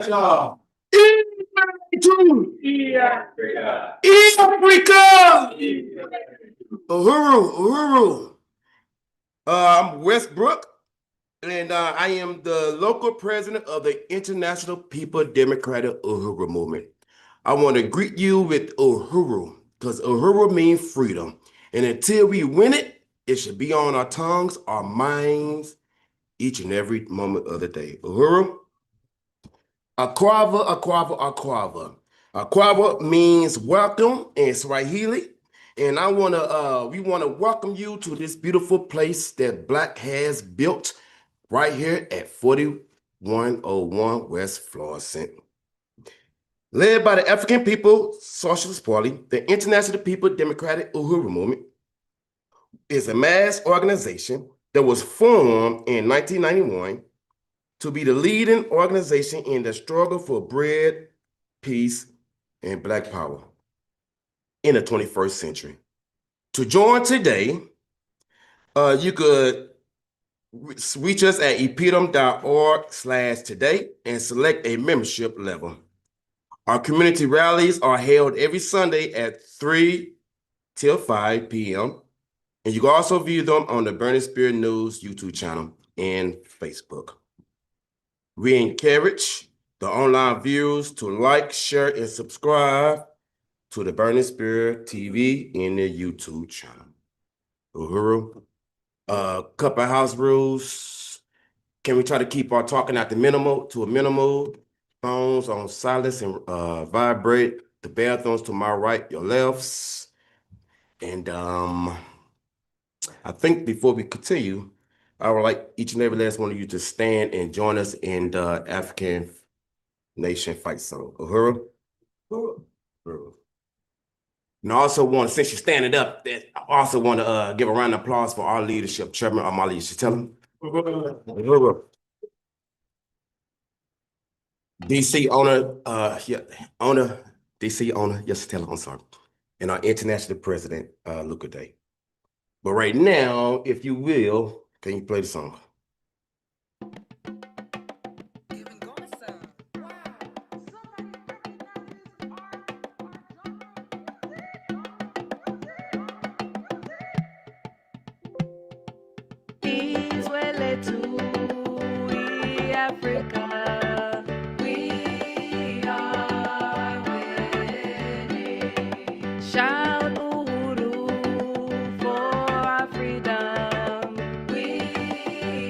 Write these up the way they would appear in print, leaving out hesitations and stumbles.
Africa. Africa. Uhuru. I'm Westbrook, and I am the local president of the International People Democratic Uhuru Movement. I want to greet you with Uhuru, because Uhuru means freedom. And until we win it, it should be on our tongues, our minds, each and every moment of the day. Uhuru. Aquava. Aquava means welcome in Swahili. And we wanna welcome you to this beautiful place that Black has built right here at 4101 West Florissant. Led by the African People Socialist Party, the International People Democratic Uhuru Movement is a mass organization that was formed in 1991 to be the leading organization in the struggle for bread, peace, and Black power in the 21st century. To join today, you could reach us at InPDUM.org/today and select a membership level. Our community rallies are held every Sunday at 3 till 5 p.m. And you can also view them on the Burning Spirit News YouTube channel and Facebook. We encourage the online viewers to like, share, and subscribe to the Burning Spirit TV in the YouTube channel. Uhuru. Couple house rules. Can we try to keep our talking at the minimal to a minimal? Phones on silence and vibrate. The bathrooms to my right, your lefts. And I think before we continue, I would like each and every last one of you to stand and join us in the African Nation fight song. Uhuru. Uhuru. And I also want, since you're standing up, I also want to give a round of applause for our leadership, Chairman Omali. You should tell him. Uhuru. DC owner, DC owner, yes, tell him, I'm sorry. And our international president, Luca Day. But right now, if you will, can you play the song? Africa, we are winning. Shout Uhuru for our freedom. We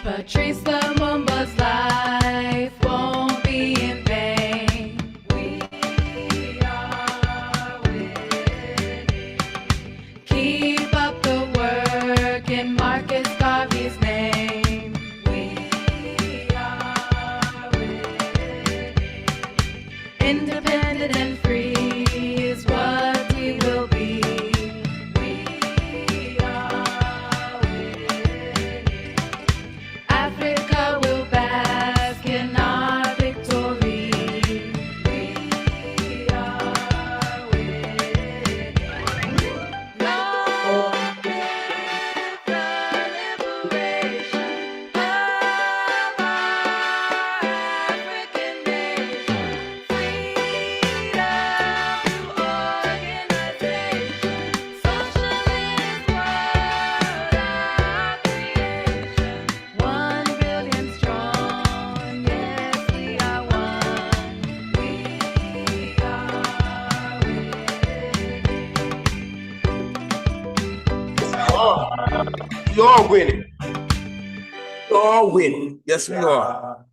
Patrice Lumumba's life won't be in vain. We are winning. Keep up the work in Marcus Garvey's name. We are winning. Independent and free is what we will be. We are winning. Africa will bask in our victory. We are winning. Long live the liberation of our African nation. Freedom to organization. Socialist world, our creation. 1 billion strong, yes, we are one. We are winning. We are winning. We are winning. Yes, we are.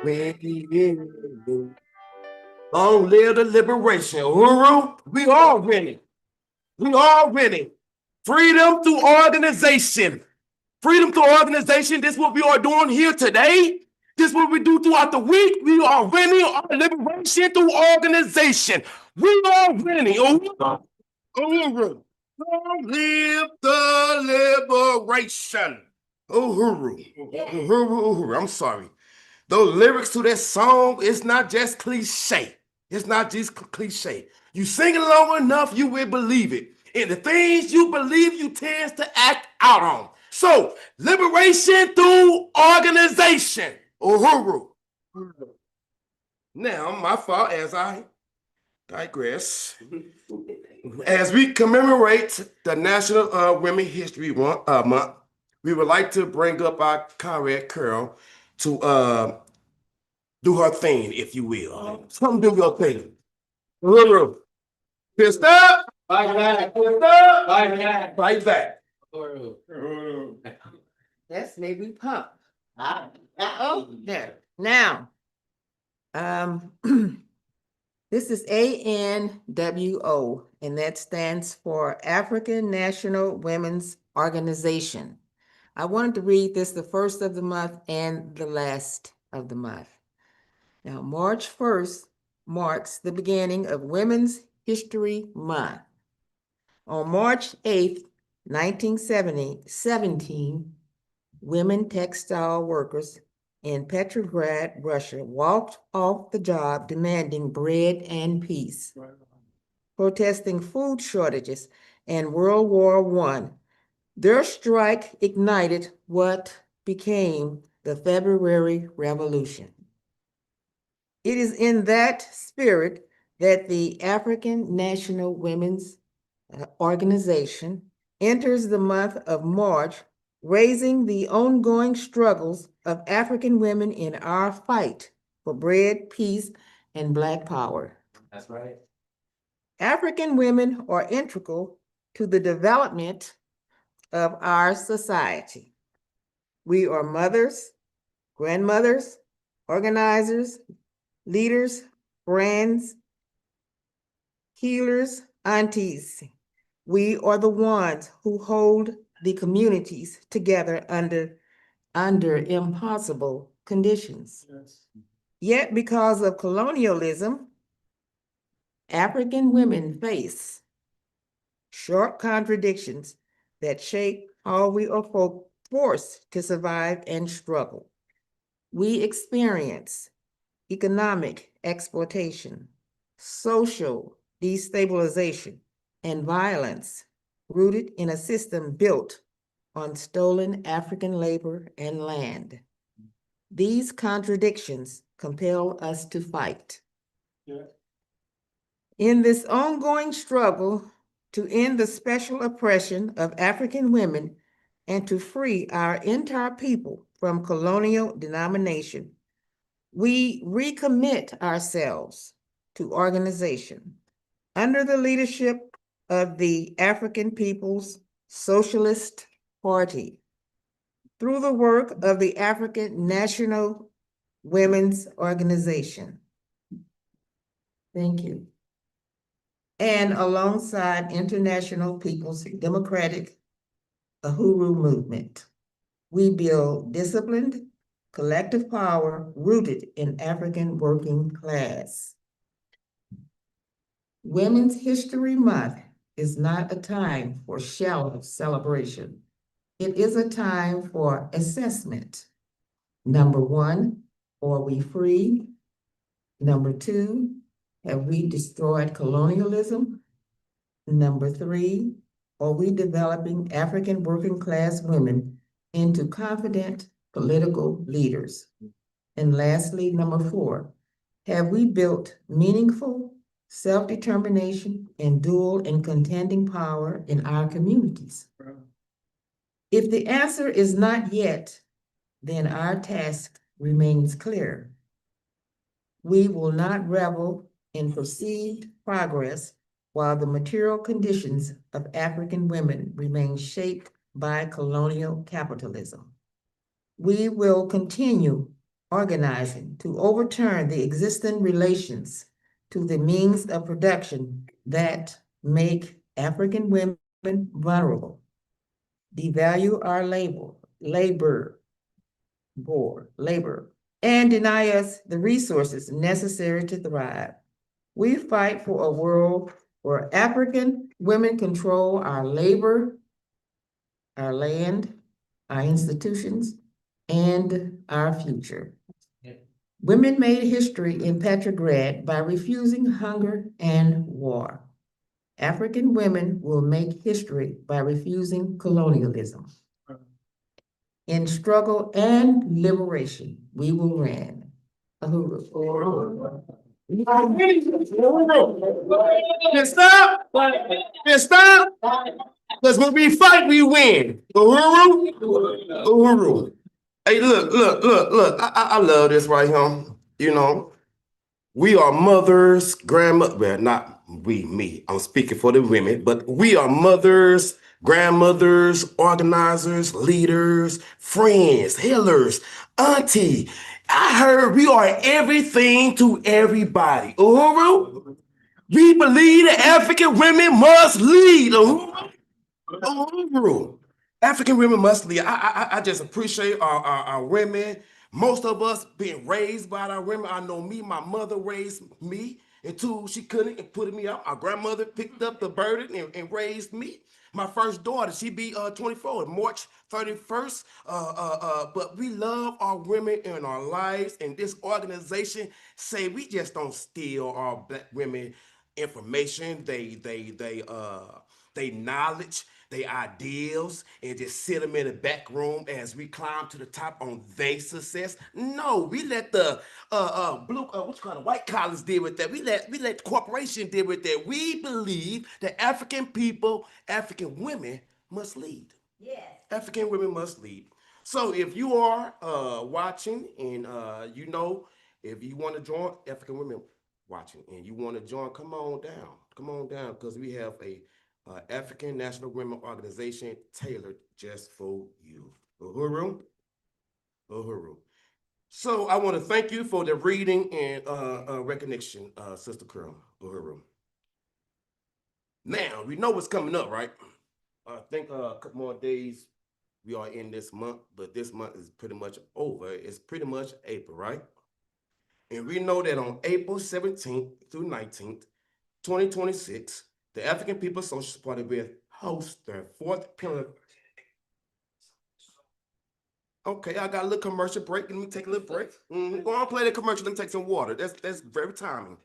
Winning. Long live the liberation. Uhuru, we are winning. We are winning. Freedom through organization. Freedom through organization. This is what we are doing here today. This is what we do throughout the week. We are winning our liberation through organization. We are winning. Uhuru. Long live the liberation. Uhuru. Uhuru. I'm sorry. Those lyrics to that song, it's not just cliche. It's not just cliche. You sing it long enough, you will believe it. And the things you believe, you tend to act out on. So, liberation through organization. Uhuru. Now, my fault as I digress. As we commemorate the National Women History Month, we would like to bring up our comrade Carol to do her thing, if you will. Come do your thing. Uhuru. Pissed up? Fight back. Pissed up? Fight back. Fight back. That's made me pump. Oh, there. Now, this is ANWO, and that stands for African National Women's Organization. I wanted to read this the first of the month and the last of the month. Now, March 1st marks the beginning of Women's History Month. On March 8th, 1917, women textile workers in Petrograd, Russia, walked off the job demanding bread and peace. Protesting food shortages and World War I, their strike ignited what became the February Revolution. It is in that spirit that the African National Women's Organization enters the month of March, raising the ongoing struggles of African women in our fight for bread, peace, and Black power. That's right. African women are integral to the development of our society. We are mothers, grandmothers, organizers, leaders, friends, healers, aunties. We are the ones who hold the communities together under impossible conditions. Yes. Yet because of colonialism, African women face sharp contradictions that shape how we are forced to survive and struggle. We experience economic exploitation, social destabilization, and violence rooted in a system built on stolen African labor and land. These contradictions compel us to fight. Yeah. In this ongoing struggle to end the special oppression of African women and to free our entire people from colonial denomination, we recommit ourselves to organization under the leadership of the African People's Socialist Party. through the work of the African National Women's Organization. Thank you. And alongside International People's Democratic Uhuru movement, we build disciplined, collective power rooted in African working class. Women's History Month is not a time for shallow celebration. It is a time for assessment. Number one, are we free? Number two, have we destroyed colonialism? Number three, are we developing African working class women into confident political leaders? And lastly, number four, have we built meaningful self-determination and dual and contending power in our communities? If the answer is not yet, then our task remains clear. We will not revel in perceived progress while the material conditions of African women remain shaped by colonial capitalism. We will continue organizing to overturn the existing relations to the means of production that make African women vulnerable, devalue our labor, and deny us the resources necessary to thrive. We fight for a world where African women control our labor, our land, our institutions, and our future. Women made history in Petrograd by refusing hunger and war. African women will make history by refusing colonialism. In struggle and liberation, we will win. Uhuru. Can't stop. Can't stop. Because when we fight, we win. Uhuru. Uhuru. Hey, look. I love this right here. You know, we are mothers, grandmothers, well, not me. I'm speaking for the women, but we are mothers, grandmothers, organizers, leaders, friends, healers, auntie. I heard we are everything to everybody. Uhuru. We believe that African women must lead. Uhuru. African women must lead. I just appreciate our women. Most of us being raised by our women. I know me, my mother raised me until she couldn't and put me up. Our grandmother picked up the burden and raised me. My first daughter, she be 24, March 31st. But we love our women in our lives, and this organization say we just don't steal our black women information, they knowledge, they ideals, and just sit them in the back room as we climb to the top on their success. No, we let the white collars deal with that. We let the corporation deal with that. We believe that African people, African women must lead. Yes. African women must lead. So if you are watching and you know, if you want to join African women watching and you want to join, come on down, because we have a African National Women Organization tailored just for you. Uhuru. So I want to thank you for the reading and recognition, Sister Curl. Uhuru. Now we know what's coming up, right? I think a couple more days we are in this month, but this month is pretty much over. It's pretty much April, right? And we know that on April 17th through 19th, 2026, the African People's Social Party will host their fourth plenary. Okay, I got a little commercial break. Let me take a little break. Go on, play the commercial. Let me take some water. That's very timely.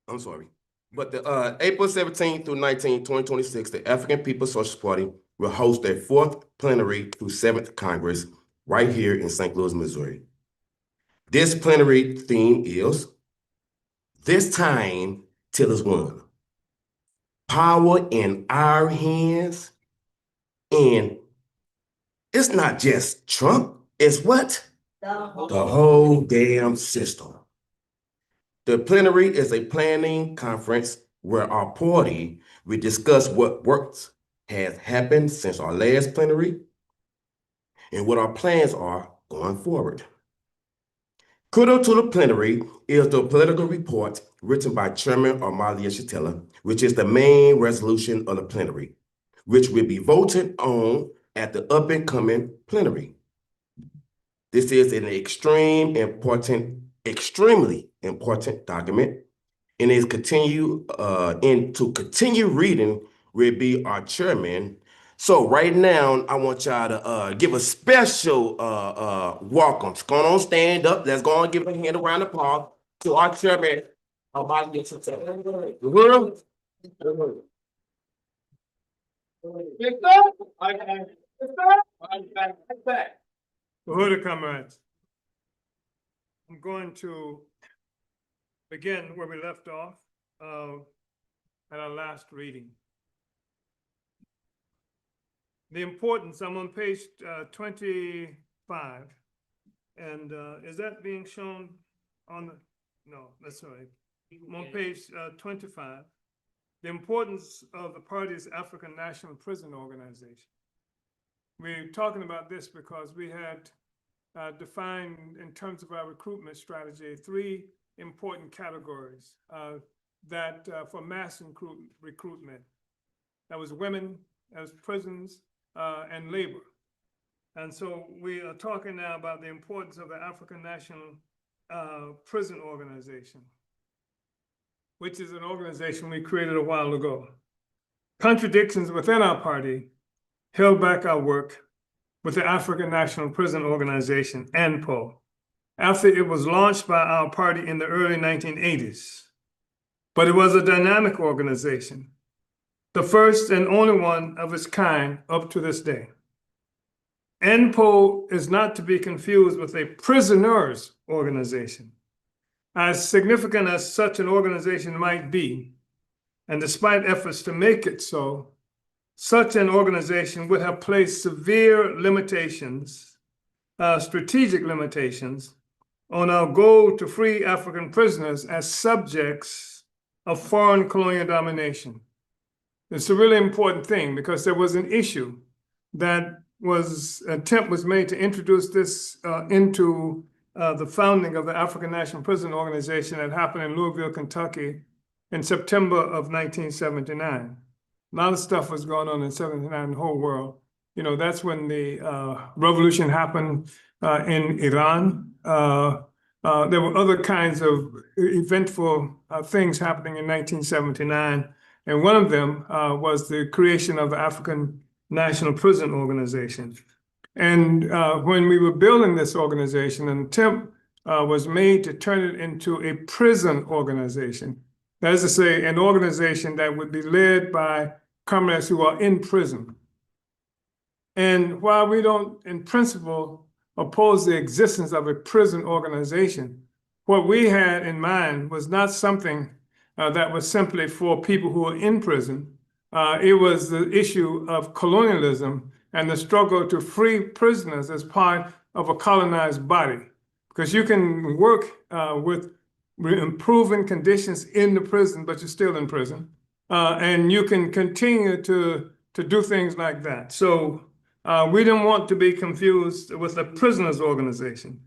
I'm sorry. But the April 17th through 19th, 2026, the African People's Social Party will host their fourth plenary through 7th Congress right here in St. Louis, Missouri. This plenary theme is "This Time Till It's Won." Power in our hands, and it's not just Trump, it's what? The whole damn system. The plenary is a planning conference where our party will discuss what works has happened since our last plenary and what our plans are going forward. Critical to the plenary is the political report written by Chairman Omali, which is the main resolution of the plenary, which will be voted on at the up and coming plenary. This is an extremely important document, and to continue reading will be our chairman. So right now, I want y'all to give a special welcome. Go on, stand up. Let's go and give a hand around the applause to our chairman. Uhuru. Uhuru, comrades. I'm going to begin where we left off at our last reading. The importance, I'm on page 25, and is that being shown on the, no, that's all right. I'm on page 25. The importance of the party's African National Prison Organization. We're talking about this because we had defined in terms of our recruitment strategy 3 important categories that for mass recruitment. That was women, as prisons, and labor. And so we are talking now about the importance of the African National Prison Organization, which is an organization we created a while ago. Contradictions within our party held back our work with the African National Prison Organization, ANWO, after it was launched by our party in the early 1980s. But it was a dynamic organization, the first and only one of its kind up to this day. ANWO is not to be confused with a prisoners organization. As significant as such an organization might be, and despite efforts to make it so, such an organization would have placed severe limitations, strategic limitations, on our goal to free African prisoners as subjects of foreign colonial domination. It's a really important thing because there was an issue that attempt was made to introduce this into the founding of the African National Prison Organization that happened in Louisville, Kentucky in September of 1979. A lot of stuff was going on in 79 in the whole world. You know, that's when the revolution happened in Iran. There were other kinds of eventful things happening in 1979. And one of them was the creation of the African National Prison Organization. And when we were building this organization, an attempt was made to turn it into a prison organization. That is to say, an organization that would be led by comrades who are in prison. And while we don't, in principle, oppose the existence of a prison organization, what we had in mind was not something that was simply for people who are in prison. It was the issue of colonialism and the struggle to free prisoners as part of a colonized body. Because you can work with improving conditions in the prison, but you're still in prison. And you can continue to do things like that. So we don't want to be confused with a prisoners organization.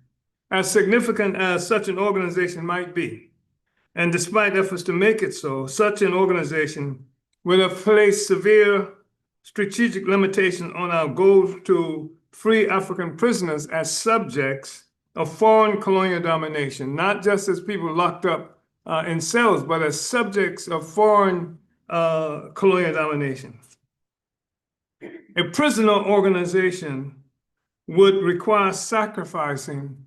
As significant as such an organization might be, and despite efforts to make it so, such an organization will have placed severe strategic limitations on our goal to free African prisoners as subjects of foreign colonial domination, not just as people locked up in cells, but as subjects of foreign colonial domination. A prisoner organization would require sacrificing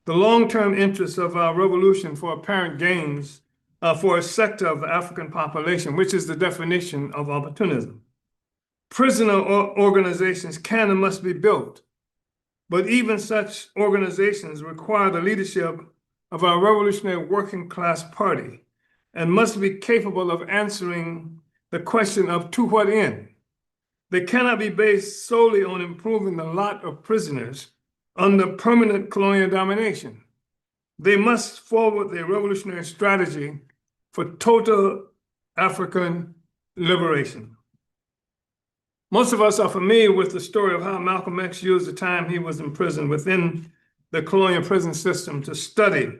the long-term interests of our revolution for apparent gains for a sector of the African population, which is the definition of opportunism. Prisoner organizations can and must be built, but even such organizations require the leadership of our revolutionary working class party and must be capable of answering the question of to what end. They cannot be based solely on improving the lot of prisoners under permanent colonial domination. They must forward a revolutionary strategy for total African liberation. Most of us are familiar with the story of how Malcolm X used the time he was in prison within the colonial prison system to study,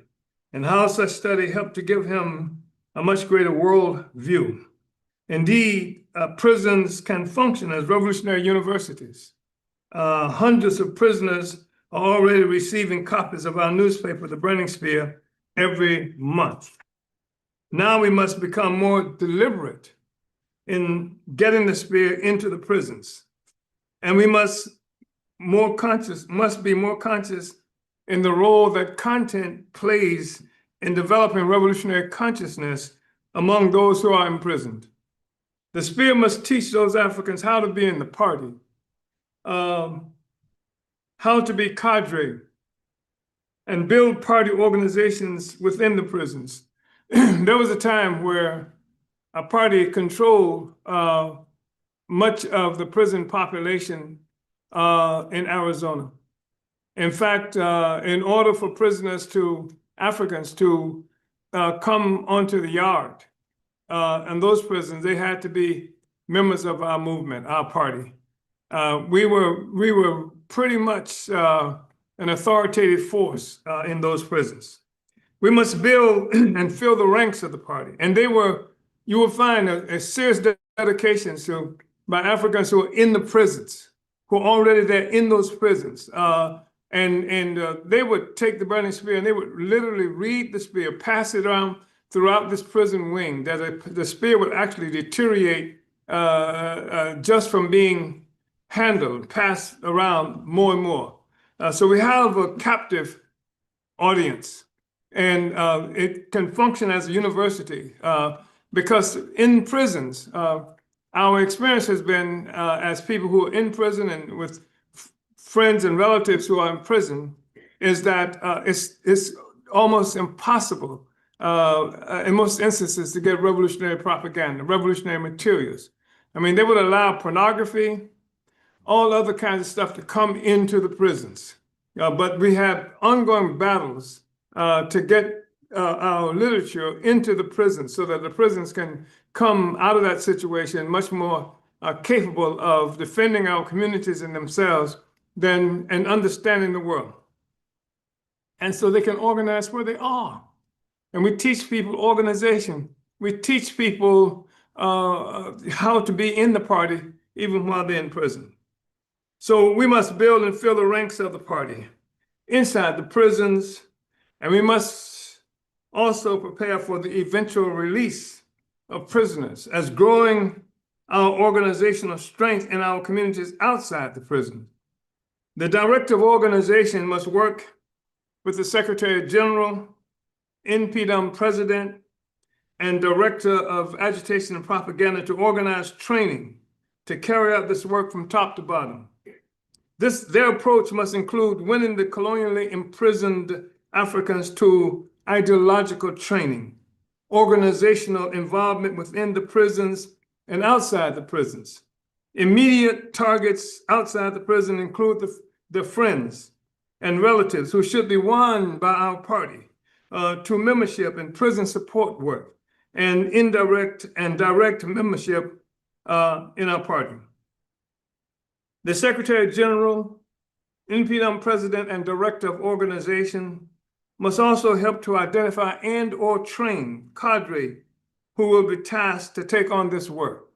and how such study helped to give him a much greater world view. Indeed, prisons can function as revolutionary universities. Hundreds of prisoners are already receiving copies of our newspaper, The Burning Spear, every month. Now we must become more deliberate in getting the spear into the prisons. And we must be more conscious in the role that content plays in developing revolutionary consciousness among those who are imprisoned. The spear must teach those Africans how to be in the party, how to be cadre, and build party organizations within the prisons. There was a time where a party controlled much of the prison population in Arizona. In fact, in order for Africans to come onto the yard in those prisons, they had to be members of our movement, our party. We were pretty much an authoritative force in those prisons. We must build and fill the ranks of the party. And you will find a serious dedication by Africans who are in the prisons, who are already there in those prisons. And they would take the burning spear and they would literally read the spear, pass it around throughout this prison wing, that the spear would actually deteriorate just from being handled, passed around more and more. So we have a captive audience, and it can function as a university because in prisons, our experience has been as people who are in prison and with friends and relatives who are in prison, is that it's almost impossible in most instances to get revolutionary propaganda, revolutionary materials. I mean, they would allow pornography, all other kinds of stuff to come into the prisons. But we have ongoing battles to get our literature into the prisons so that the prisons can come out of that situation much more capable of defending our communities and themselves and understanding the world. And so they can organize where they are. And we teach people organization. We teach people how to be in the party even while they're in prison. So we must build and fill the ranks of the party inside the prisons, and we must also prepare for the eventual release of prisoners as growing our organizational strength in our communities outside the prison. The director of organization must work with the Secretary General, InPDUM President, and Director of Agitation and Propaganda to organize training to carry out this work from top to bottom. Their approach must include winning the colonially imprisoned Africans to ideological training, organizational involvement within the prisons and outside the prisons. Immediate targets outside the prison include the friends and relatives who should be won by our party to membership in prison support work and indirect and direct membership in our party. The Secretary General, InPDUM President, and Director of Organization must also help to identify and/or train cadre who will be tasked to take on this work.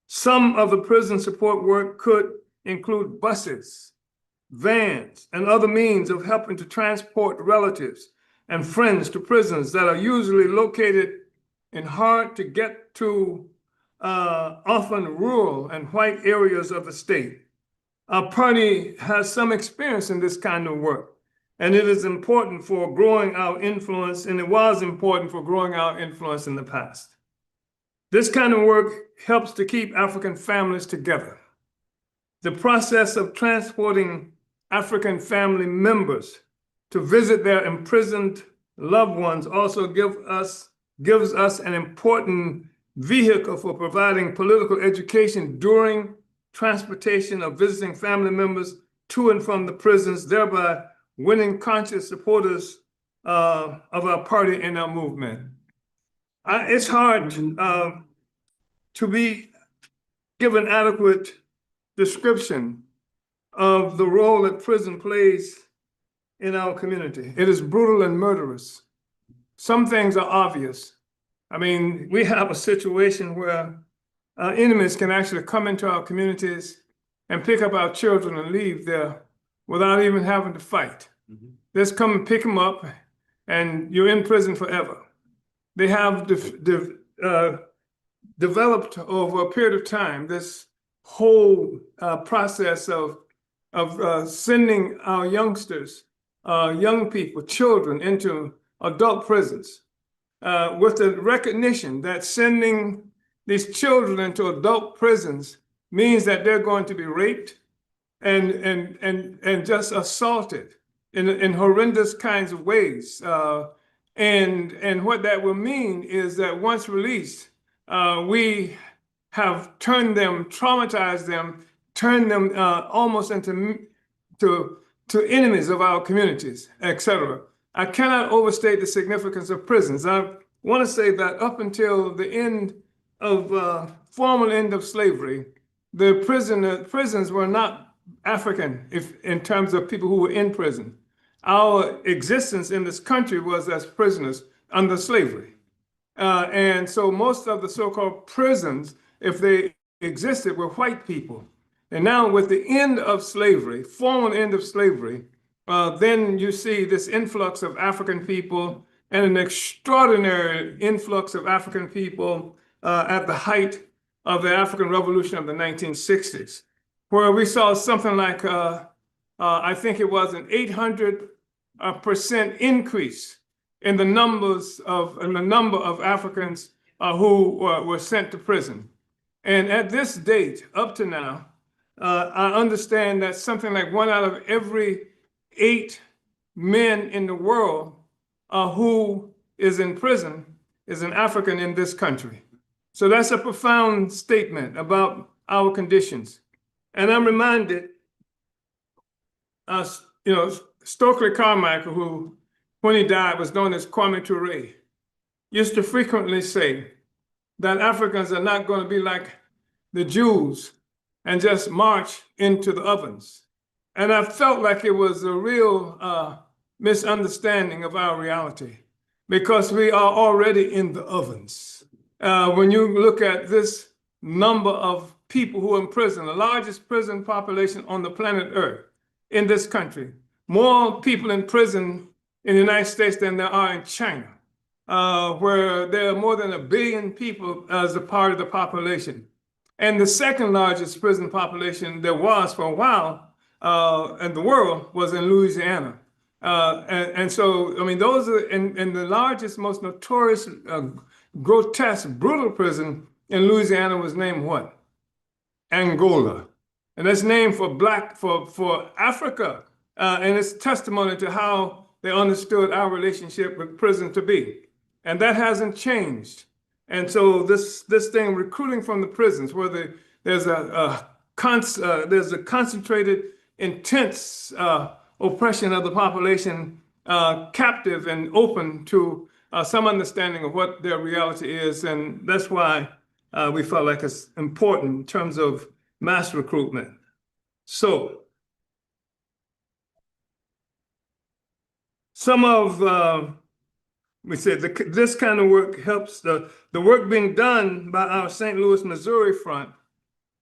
Some of the prison support work could include buses, vans, and other means of helping to transport relatives and friends to prisons that are usually located in hard to get to often rural and white areas of the state. Our party has some experience in this kind of work, and it is important for growing our influence, and it was important for growing our influence in the past. This kind of work helps to keep African families together. The process of transporting African family members to visit their imprisoned loved ones also gives us an important vehicle for providing political education during transportation of visiting family members to and from the prisons, thereby winning conscious supporters of our party and our movement. It's hard to be given adequate description of the role that prison plays in our community. It is brutal and murderous. Some things are obvious. I mean, we have a situation where enemies can actually come into our communities and pick up our children and leave there without even having to fight. Just come and pick them up, and you're in prison forever. They have developed over a period of time this whole process of sending our youngsters, young people, children into adult prisons with the recognition that sending these children into adult prisons means that they're going to be raped and just assaulted in horrendous kinds of ways. And what that will mean is that once released, we have turned them, traumatized them, turned them almost into enemies of our communities, etc. I cannot overstate the significance of prisons. I want to say that up until the end of formal end of slavery, the prisons were not African in terms of people who were in prison. Our existence in this country was as prisoners under slavery. And so most of the so-called prisons, if they existed, were white people. And now with the end of slavery, formal end of slavery, then you see this influx of African people and an extraordinary influx of African people at the height of the African Revolution of the 1960s, where we saw something like, I think it was an 800% increase in the number of Africans who were sent to prison. And at this date, up to now, I understand that something like 1 out of every 8 men in the world who is in prison is an African in this country. So that's a profound statement about our conditions. And I'm reminded, Stokely Carmichael, who, when he died, was known as Kwame Ture, used to frequently say that Africans are not going to be like the Jews and just march into the ovens. And I felt like it was a real misunderstanding of our reality, because we are already in the ovens. When you look at this number of people who are in prison, the largest prison population on the planet Earth in this country, more people in prison in the United States than there are in China, where there are more than 1 billion people as a part of the population. And the second largest prison population there was for a while in the world was in Louisiana. And so, I mean, those are, and the largest, most notorious, grotesque, brutal prison in Louisiana was named what? Angola. And that's named for Africa. And it's testimony to how they understood our relationship with prison to be. And that hasn't changed. And so this thing, recruiting from the prisons, where there's a concentrated, intense oppression of the population, captive and open to some understanding of what their reality is. And that's why we felt like it's important in terms of mass recruitment. So some of, we said this kind of work helps the work being done by our St. Louis, Missouri front,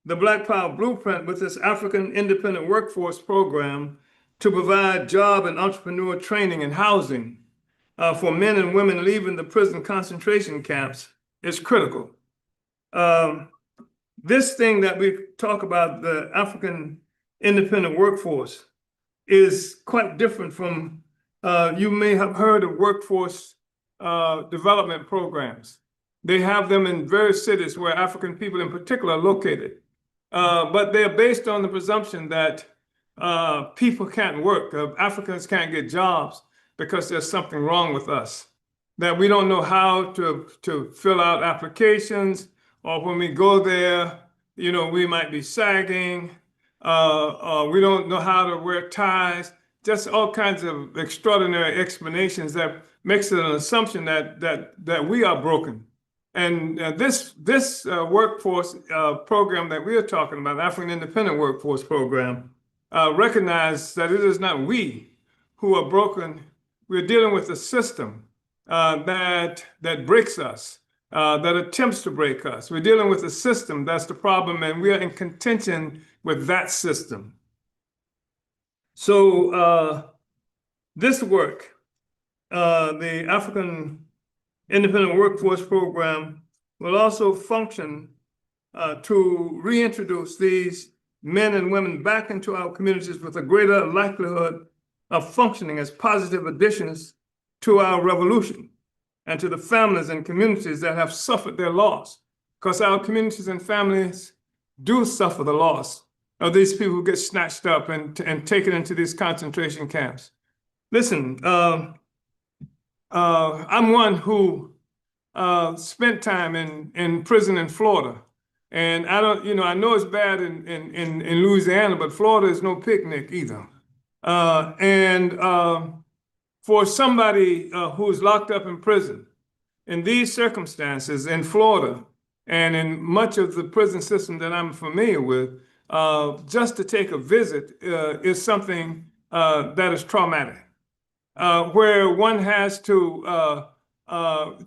the Black Power Blueprint, with this African Independent Workforce Program to provide job and entrepreneur training and housing for men and women leaving the prison concentration camps is critical. This thing that we talk about, the African Independent Workforce, is quite different from, you may have heard of workforce development programs. They have them in various cities where African people in particular are located. But they're based on the presumption that people can't work, Africans can't get jobs because there's something wrong with us, that we don't know how to fill out applications, or when we go there, we might be sagging, or we don't know how to wear ties, just all kinds of extraordinary explanations that makes it an assumption that we are broken this workforce program that we are talking about, African Independent Workforce Program, recognize that it is not we who are broken. We're dealing with a system that breaks us, that attempts to break us. We're dealing with a system that's the problem, and we are in contention with that system. So this work, the African Independent Workforce Program, will also function to reintroduce these men and women back into our communities with a greater likelihood of functioning as positive additions to our revolution and to the families and communities that have suffered their loss. Because our communities and families do suffer the loss of these people who get snatched up and taken into these concentration camps. Listen, I'm one who spent time in prison in Florida. And I don't, I know it's bad in Louisiana, but Florida is no picnic either. For somebody who's locked up in prison, in these circumstances in Florida and in much of the prison system that I'm familiar with, just to take a visit is something that is traumatic, where one has to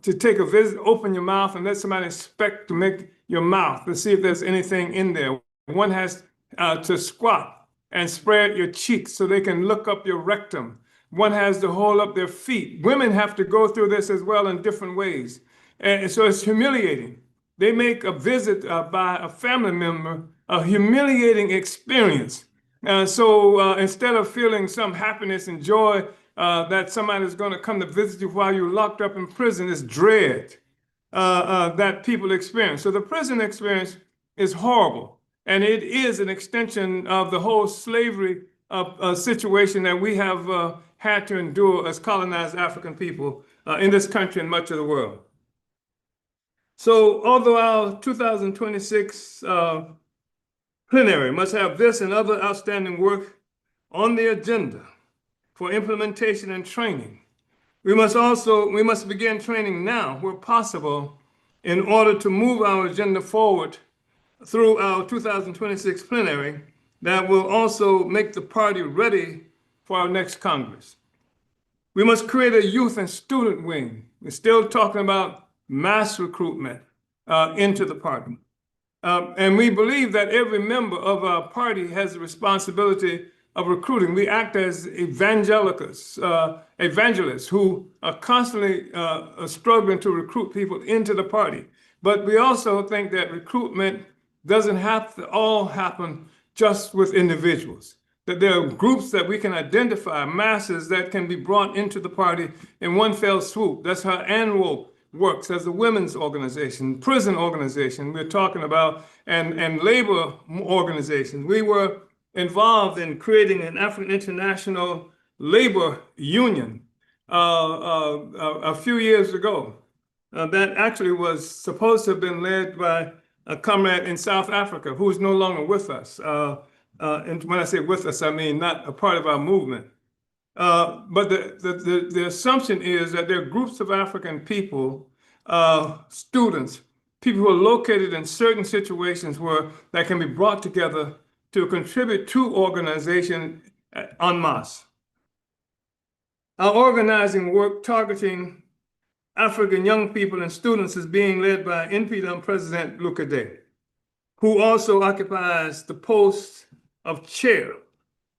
take a visit, open your mouth and let somebody inspect to make your mouth to see if there's anything in there. One has to squat and spread your cheeks so they can look up your rectum. One has to hold up their feet. Women have to go through this as well in different ways. And so it's humiliating. They make a visit by a family member a humiliating experience. So instead of feeling some happiness and joy that somebody is going to come to visit you while you're locked up in prison, it's dread that people experience. So the prison experience is horrible. And it is an extension of the whole slavery situation that we have had to endure as colonized African people in this country and much of the world. So although our 2026 plenary must have this and other outstanding work on the agenda for implementation and training, we must begin training now where possible in order to move our agenda forward through our 2026 plenary that will also make the party ready for our next Congress. We must create a youth and student wing. We're still talking about mass recruitment into the party. And we believe that every member of our party has the responsibility of recruiting. We act as evangelists who are constantly struggling to recruit people into the party. But we also think that recruitment doesn't have to all happen just with individuals, that there are groups that we can identify, masses that can be brought into the party in one fell swoop. That's how ANWO works as a women's organization, prison organization we're talking about, and labor organizations. We were involved in creating an African International Labor Union a few years ago. That actually was supposed to have been led by a comrade in South Africa who is no longer with us. And when I say with us, I mean not a part of our movement. But the assumption is that there are groups of African people, students, people who are located in certain situations that can be brought together to contribute to organization en masse. Our organizing work targeting African young people and students is being led by InPDUM President Lukade, who also occupies the post of chair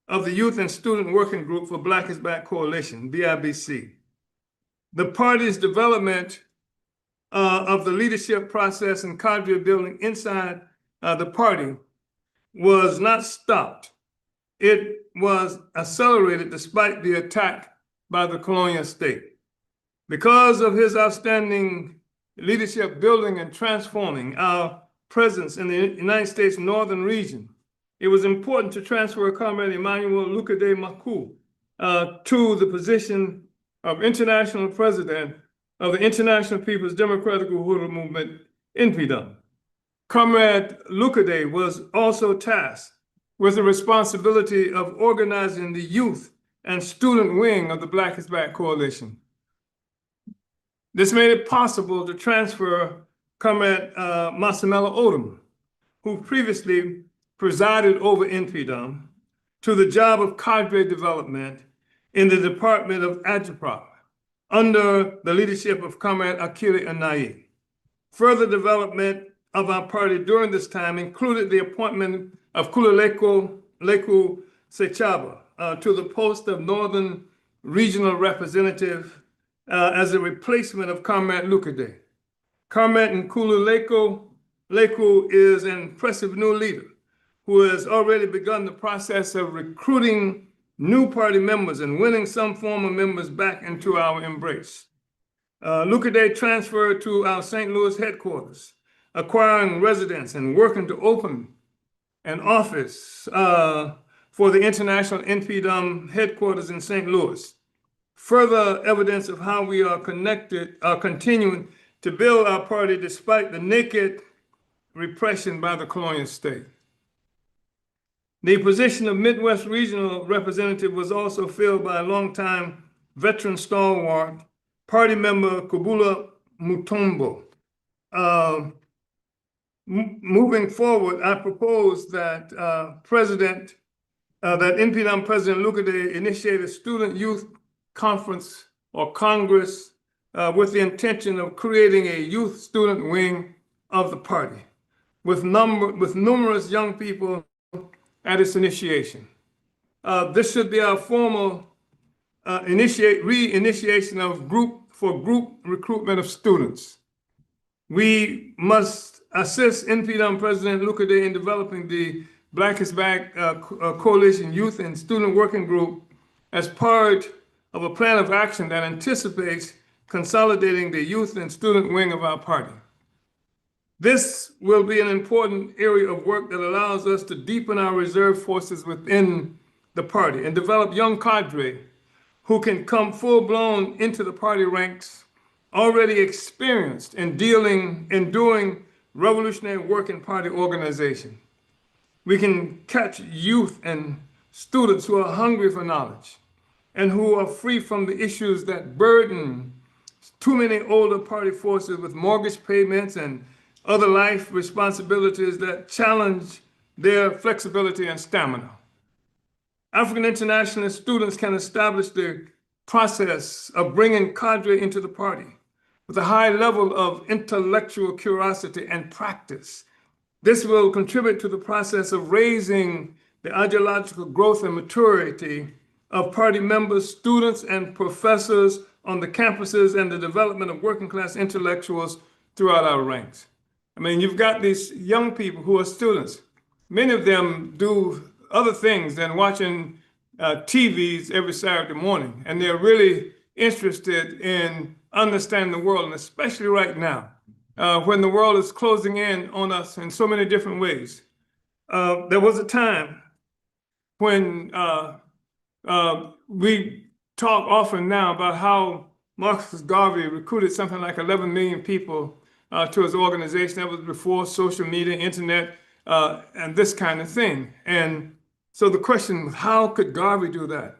of the Youth and Student Working Group for Black is Back Coalition, BIBC. The party's development of the leadership process and cadre building inside the party was not stopped. It was accelerated despite the attack by the colonial state. Because of his outstanding leadership building and transforming our presence in the United States northern region, it was important to transfer Comrade Emmanuel Lukade Maku to the position of International President of the International People's Democratic Uhuru Movement, InPDUM. Comrade Lukade was also tasked with the responsibility of organizing the youth and student wing of the Black is Back Coalition. This made it possible to transfer Comrade Masamela Odom, who previously presided over InPDUM, to the job of cadre development in the Department of Agriculture under the leadership of Comrade Akili Anayi. Further development of our party during this time included the appointment of Kululeko Leku Sechaba to the post of Northern Regional Representative as a replacement of Comrade Lukade. Comrade Nkulu Leku is an impressive new leader who has already begun the process of recruiting new party members and winning some former members back into our embrace. Lukade transferred to our St. Louis headquarters, acquiring residence and working to open an office for the international InPDUM headquarters in St. Louis. Further evidence of how we are continuing to build our party despite the naked repression by the colonial state. The position of Midwest Regional Representative was also filled by a longtime veteran stalwart, party member Kubula Mutombo. Moving forward, I propose that that InPDUM President Lukade initiate a student youth conference or congress with the intention of creating a youth student wing of the party with numerous young people at its initiation. This should be our formal reinitiation of group recruitment of students. We must assist InPDUM President Lukade in developing the Black is Back Coalition Youth and Student Working Group as part of a plan of action that anticipates consolidating the youth and student wing of our party. This will be an important area of work that allows us to deepen our reserve forces within the party and develop young cadre who can come full-blown into the party ranks, already experienced in doing revolutionary work in party organization. We can catch youth and students who are hungry for knowledge and who are free from the issues that burden too many older party forces with mortgage payments and other life responsibilities that challenge their flexibility and stamina. African internationalist students can establish the process of bringing cadre into the party with a high level of intellectual curiosity and practice. This will contribute to the process of raising the ideological growth and maturity of party members, students, and professors on the campuses and the development of working class intellectuals throughout our ranks. I mean, you've got these young people who are students. Many of them do other things than watching TVs every Saturday morning, and they're really interested in understanding the world, and especially right now, when the world is closing in on us in so many different ways. There was a time when we talk often now about how Marcus Garvey recruited something like 11 million people to his organization. That was before social media, internet, and this kind of thing. And so the question was, how could Garvey do that?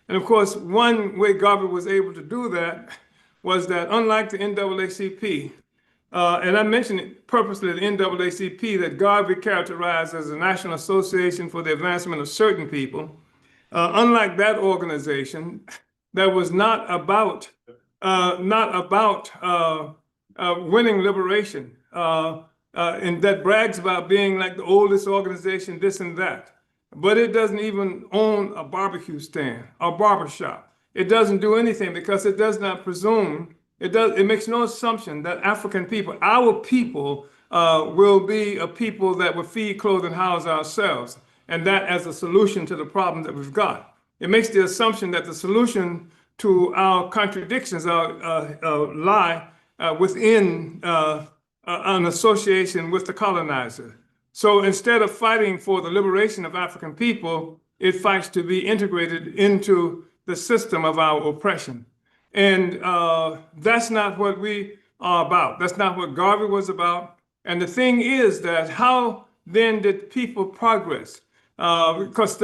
And of course, one way Garvey was able to do that was that unlike the NAACP, and I mentioned it purposely, the NAACP that Garvey characterized as a National Association for the Advancement of Certain People, unlike that organization that was not about winning liberation, and that brags about being like the oldest organization, this and that. But it doesn't even own a barbecue stand or barbershop. It doesn't do anything because it does not presume, it makes no assumption that African people, our people, will be a people that will feed, clothe, and house ourselves, and that as a solution to the problem that we've got. It makes the assumption that the solution to our contradictions lie within an association with the colonizer. So instead of fighting for the liberation of African people, it fights to be integrated into the system of our oppression. And that's not what we are about. That's not what Garvey was about. And the thing is that how then did people progress? Because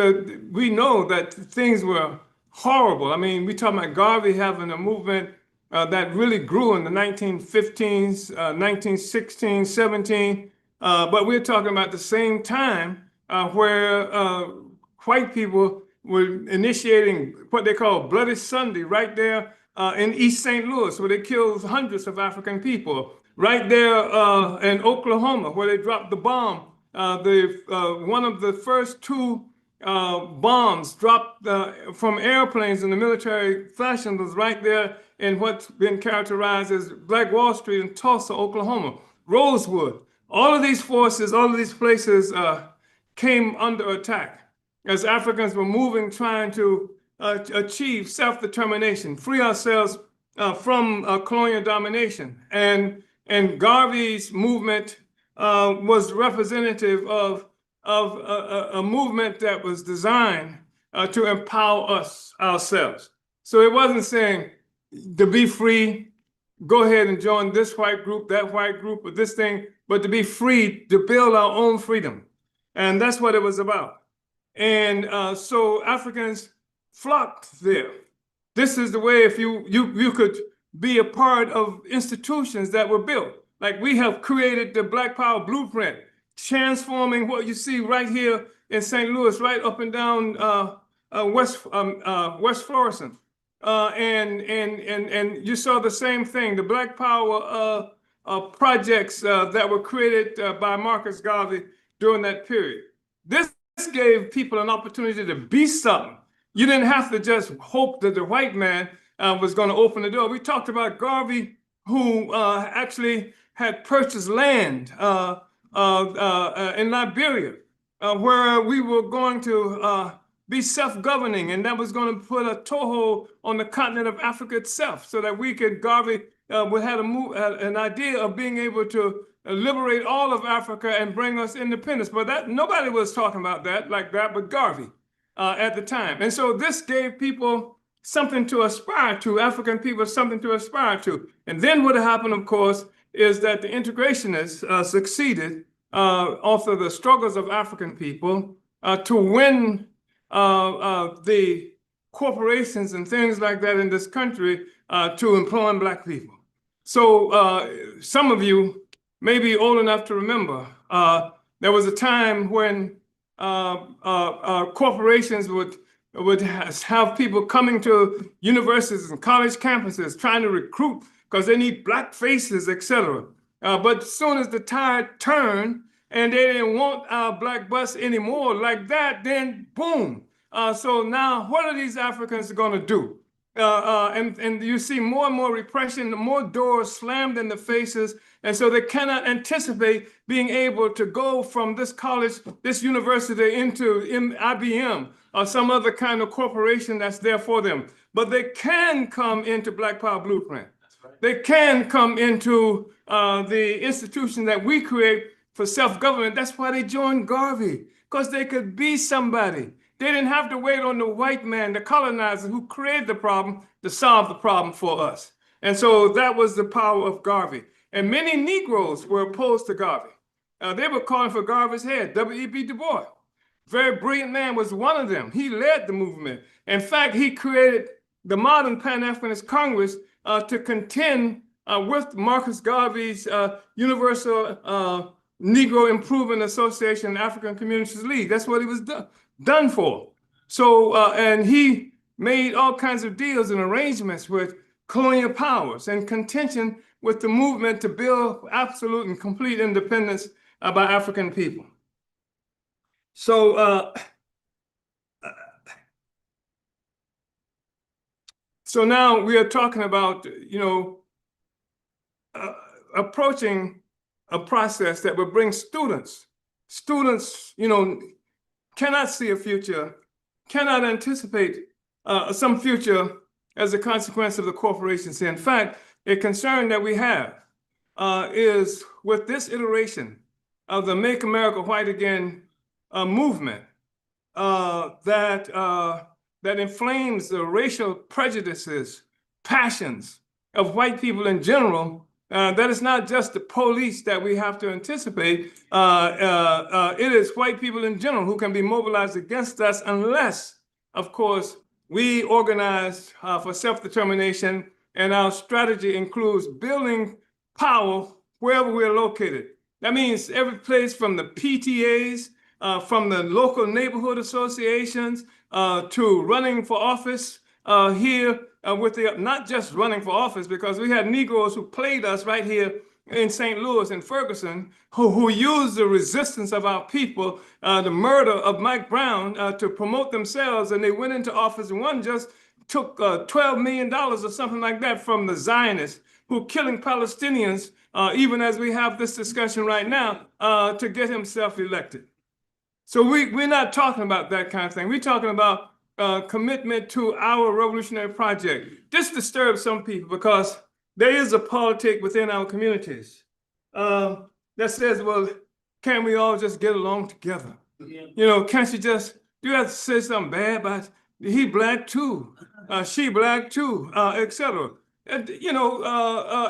we know that things were horrible. I mean, we talk about Garvey having a movement that really grew in the 1915s, 1916, 17. But we're talking about the same time where white people were initiating what they call Bloody Sunday right there in East St. Louis, where they killed hundreds of African people. Right there in Oklahoma, where they dropped the bomb. One of the first two bombs dropped from airplanes in the military fashion was right there in what's been characterized as Black Wall Street in Tulsa, Oklahoma. Rosewood. All of these forces, all of these places came under attack as Africans were moving, trying to achieve self-determination, free ourselves from colonial domination. And Garvey's movement was representative of a movement that was designed to empower us ourselves. So it wasn't saying to be free, go ahead and join this white group, that white group, or this thing, but to be free to build our own freedom. And that's what it was about. And so Africans flocked there. This is the way if you could be a part of institutions that were built. Like we have created the Black Power blueprint, transforming what you see right here in St. Louis, right up and down West Florissant. And you saw the same thing, the Black Power projects that were created by Marcus Garvey during that period. This gave people an opportunity to be something. You didn't have to just hope that the white man was going to open the door. We talked about Garvey, who actually had purchased land in Liberia, where we were going to be self-governing, and that was going to put a toehold on the continent of Africa itself, so that we could, Garvey would have an idea of being able to liberate all of Africa and bring us independence. But that nobody was talking about that like that but Garvey at the time. And so this gave people something to aspire to, African people something to aspire to. And then what happened, of course, is that the integrationists succeeded off of the struggles of African people to win the corporations and things like that in this country to employ Black people. So some of you may be old enough to remember there was a time when corporations would have people coming to universities and college campuses trying to recruit because they need Black faces, etc. But as soon as the tide turned and they didn't want our Black bus anymore like that, then boom. So now what are these Africans going to do? And you see more and more repression, more doors slammed in the faces. And so they cannot anticipate being able to go from this college, this university into IBM or some other kind of corporation that's there for them. But they can come into Black Power Blueprint. They can come into the institution that we create for self-government. That's why they joined Garvey, because they could be somebody. They didn't have to wait on the white man, the colonizer who created the problem, to solve the problem for us. And so that was the power of Garvey. And many Negroes were opposed to Garvey. They were calling for Garvey's head. W.E.B. Du Bois, very brilliant man, was one of them. He led the movement. In fact, he created the modern Pan-Africanist Congress to contend with Marcus Garvey's Universal Negro Improvement Association and African Communities League. That's what he was done for. So, and he made all kinds of deals and arrangements with colonial powers and contention with the movement to build absolute and complete independence by African people. So, so now we are talking about, approaching a process that will bring students. Students, cannot see a future, cannot anticipate some future as a consequence of the corporations. In fact, a concern that we have is with this iteration of the Make America White Again movement that inflames the racial prejudices, passions of white people in general. That is not just the police that we have to anticipate. It is white people in general who can be mobilized against us unless, of course, we organize for self-determination and our strategy includes building power wherever we're located. That means every place from the PTAs, from the local neighborhood associations, to running for office here with the, not just running for office, because we had Negroes who played us right here in St. Louis and Ferguson, who used the resistance of our people, the murder of Mike Brown, to promote themselves, and they went into office, and one just took $12 million or something like that from the Zionists who are killing Palestinians, even as we have this discussion right now, to get himself elected. So we're not talking about that kind of thing. We're talking about commitment to our revolutionary project. This disturbs some people because there is a politic within our communities that says, well, can't we all just get along together? You know, can't you just, you have to say something bad about he black too, she black too, etc. And, you know,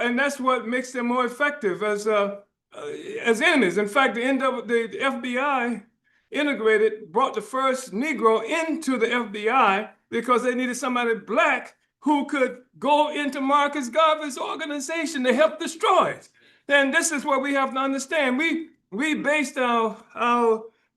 and that's what makes them more effective as enemies. In fact, the FBI integrated, brought the first Negro into the FBI because they needed somebody black who could go into Marcus Garvey's organization to help destroy it. And this is what we have to understand. We based our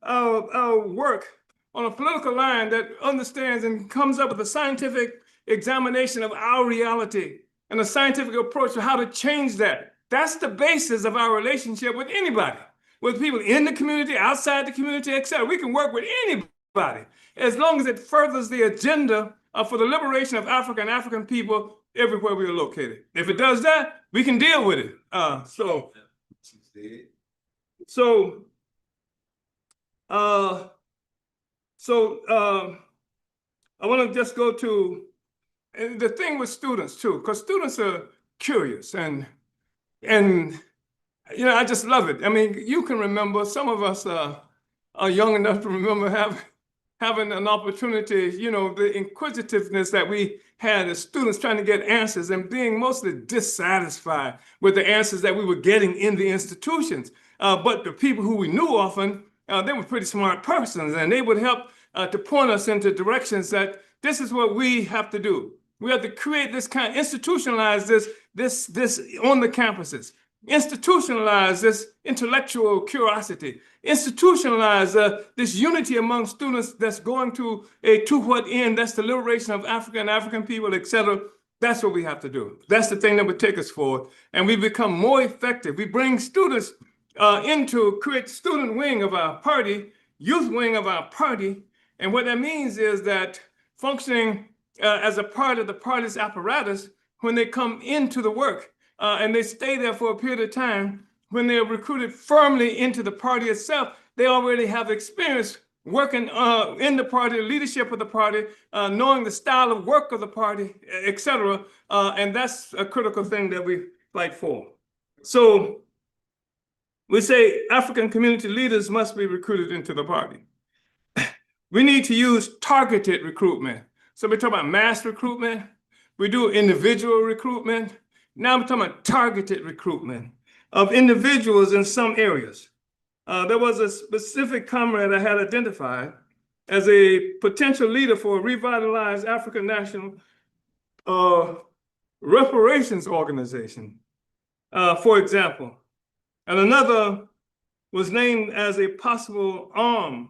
work on a political line that understands and comes up with a scientific examination of our reality and a scientific approach to how to change that. That's the basis of our relationship with anybody, with people in the community, outside the community, etc. We can work with anybody as long as it furthers the agenda for the liberation of Africa and African people everywhere we are located. If it does that, we can deal with it. I want to just go to the thing with students too, because students are curious and you know, I just love it. I mean, you can remember, some of us are young enough to remember having an opportunity, you know, the inquisitiveness that we had as students trying to get answers and being mostly dissatisfied with the answers that we were getting in the institutions. But the people who we knew often, they were pretty smart persons, and they would help to point us into directions that this is what we have to do. We have to create this kind, institutionalize this on the campuses. Institutionalize this intellectual curiosity, institutionalize this unity among students that's going to what end? That's the liberation of Africa and African people, etc. That's what we have to do. That's the thing that would take us forward, and we become more effective. We bring students into create student wing of our party, youth wing of our party, and what that means is that functioning as a part of the party's apparatus when they come into the work. And they stay there for a period of time. When they're recruited firmly into the party itself, they already have experience working in the party, leadership of the party, knowing the style of work of the party, etc. And that's a critical thing that we fight for. So we say African community leaders must be recruited into the party. We need to use targeted recruitment. So we talk about mass recruitment. We do individual recruitment. Now I'm talking about targeted recruitment of individuals in some areas. There was a specific comrade I had identified as a potential leader for a revitalized African national reparations organization, for example. And another was named as a possible arm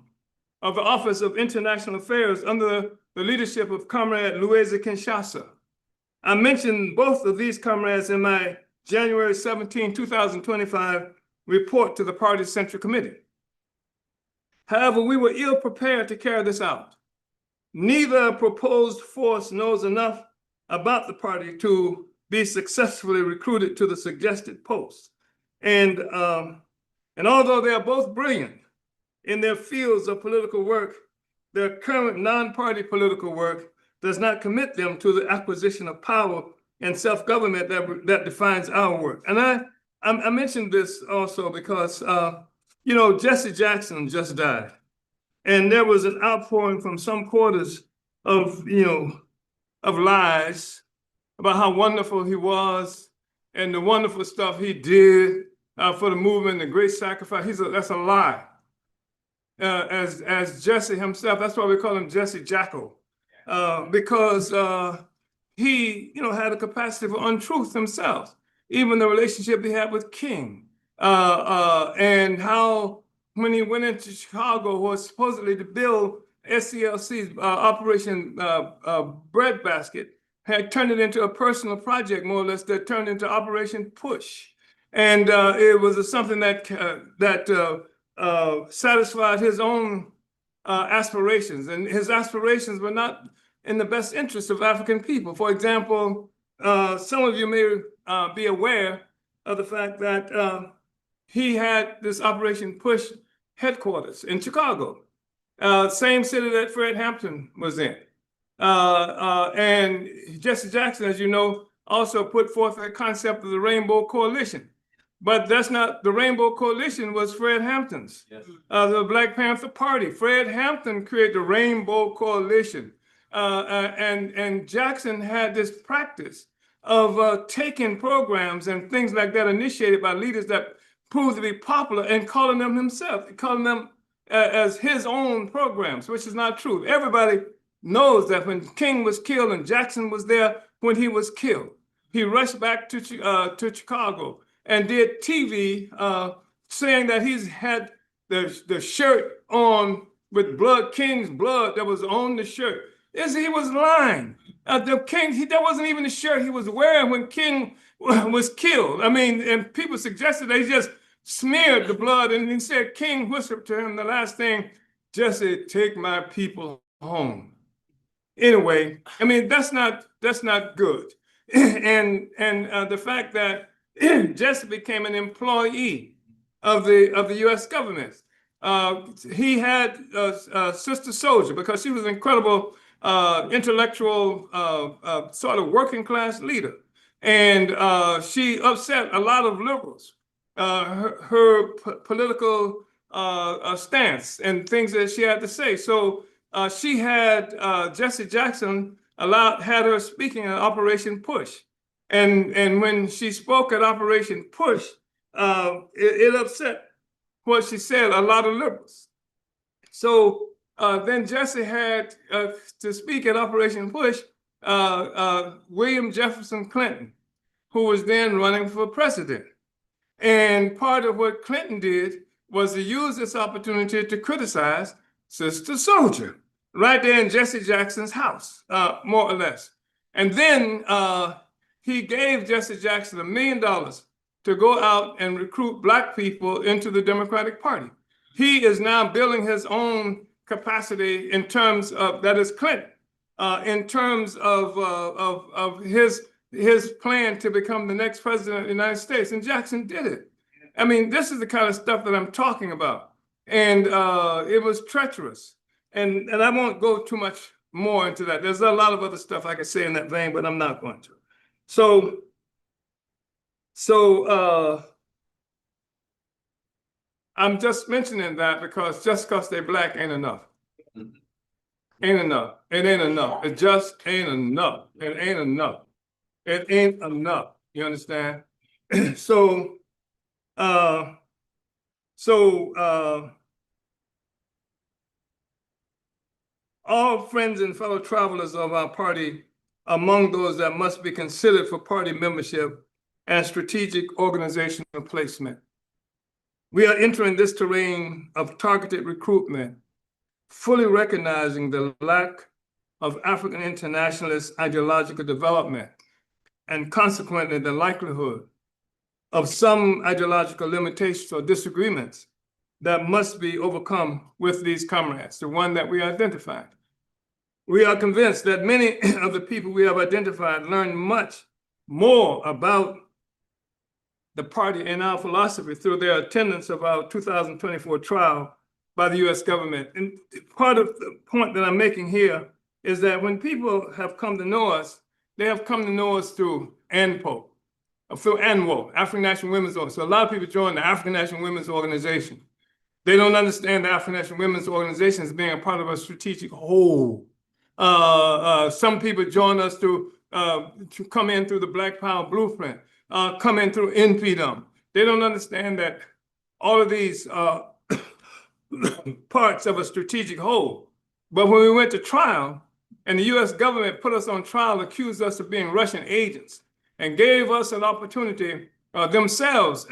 of the Office of International Affairs under the leadership of Comrade Louisa Kinshasa. I mentioned both of these comrades in my January 17, 2025 report to the party's Central Committee. However, we were ill prepared to carry this out. Neither proposed force knows enough about the party to be successfully recruited to the suggested post. And although they are both brilliant in their fields of political work, their current non-party political work does not commit them to the acquisition of power and self-government that defines our work. And I mentioned this also because, you know, Jesse Jackson just died. And there was an outpouring from some quarters of, you know, of lies about how wonderful he was and the wonderful stuff he did for the movement, the great sacrifice. That's a lie. As Jesse himself, that's why we call him Jesse Jackal. Because he, had a capacity for untruth himself. Even the relationship he had with King, and how when he went into Chicago was supposedly to build SCLC's Operation Breadbasket, had turned it into a personal project, more or less, that turned into Operation Push. And it was something that satisfied his own aspirations. And his aspirations were not in the best interest of African people. For example, some of you may be aware of the fact that he had this Operation Push headquarters in Chicago, same city that Fred Hampton was in. And Jesse Jackson, as you know, also put forth the concept of the Rainbow Coalition. But that's not, the Rainbow Coalition was Fred Hampton's, yes. The Black Panther Party. Fred Hampton created the Rainbow Coalition. And Jackson had this practice of taking programs and things like that initiated by leaders that proved to be popular and calling them himself, calling them as his own programs, which is not true. Everybody knows that when King was killed and Jackson was there when he was killed, he rushed back to Chicago and did TV saying that he's had the shirt on with King's blood that was on the shirt. He was lying. That wasn't even the shirt he was wearing when King was killed. I mean, and people suggested that he just smeared the blood, and he said, King whispered to him the last thing, Jesse, take my people home. Anyway, I mean, that's not good. And the fact that Jesse became an employee of the U.S. government. He had Sister Soldier because she was an incredible intellectual sort of working class leader. And she upset a lot of liberals. Her political stance and things that she had to say. So she had Jesse Jackson had her speaking at Operation Push. And when she spoke at Operation Push, it upset what she said, a lot of liberals. So then Jesse had to speak at Operation Push, William Jefferson Clinton, who was then running for president. And part of what Clinton did was to use this opportunity to criticize Sister Soldier right there in Jesse Jackson's house, more or less. And then he gave Jesse Jackson $1 million to go out and recruit Black people into the Democratic Party. He is now building his own capacity in terms of, that is Clinton, in terms of his plan to become the next president of the United States, and Jackson did it. I mean, this is the kind of stuff that I'm talking about. And it was treacherous. And I won't go too much more into that. There's a lot of other stuff I could say in that vein, but I'm not going to. So I'm just mentioning that because just because they're Black ain't enough. Ain't enough. It ain't enough. It just ain't enough. It ain't enough. It ain't enough. You understand? So all friends and fellow travelers of our party, among those that must be considered for party membership and strategic organizational placement. We are entering this terrain of targeted recruitment, fully recognizing the lack of African internationalist ideological development, and consequently the likelihood of some ideological limitations or disagreements that must be overcome with these comrades, the one that we identified. We are convinced that many of the people we have identified learned much more about the party and our philosophy through their attendance of our 2024 trial by the US government. And part of the point that I'm making here is that when people have come to know us, they have come to know us through ANPO, through ANWO, African National Women's Organization. So a lot of people join the African National Women's Organization. They don't understand the African National Women's Organization as being a part of a strategic whole. Some people join us to come in through the Black Power Blueprint, come in through InPDUM. They don't understand that all of these parts of a strategic whole. But when we went to trial, and the US government put us on trial, accused us of being Russian agents, and gave us an opportunity, themselves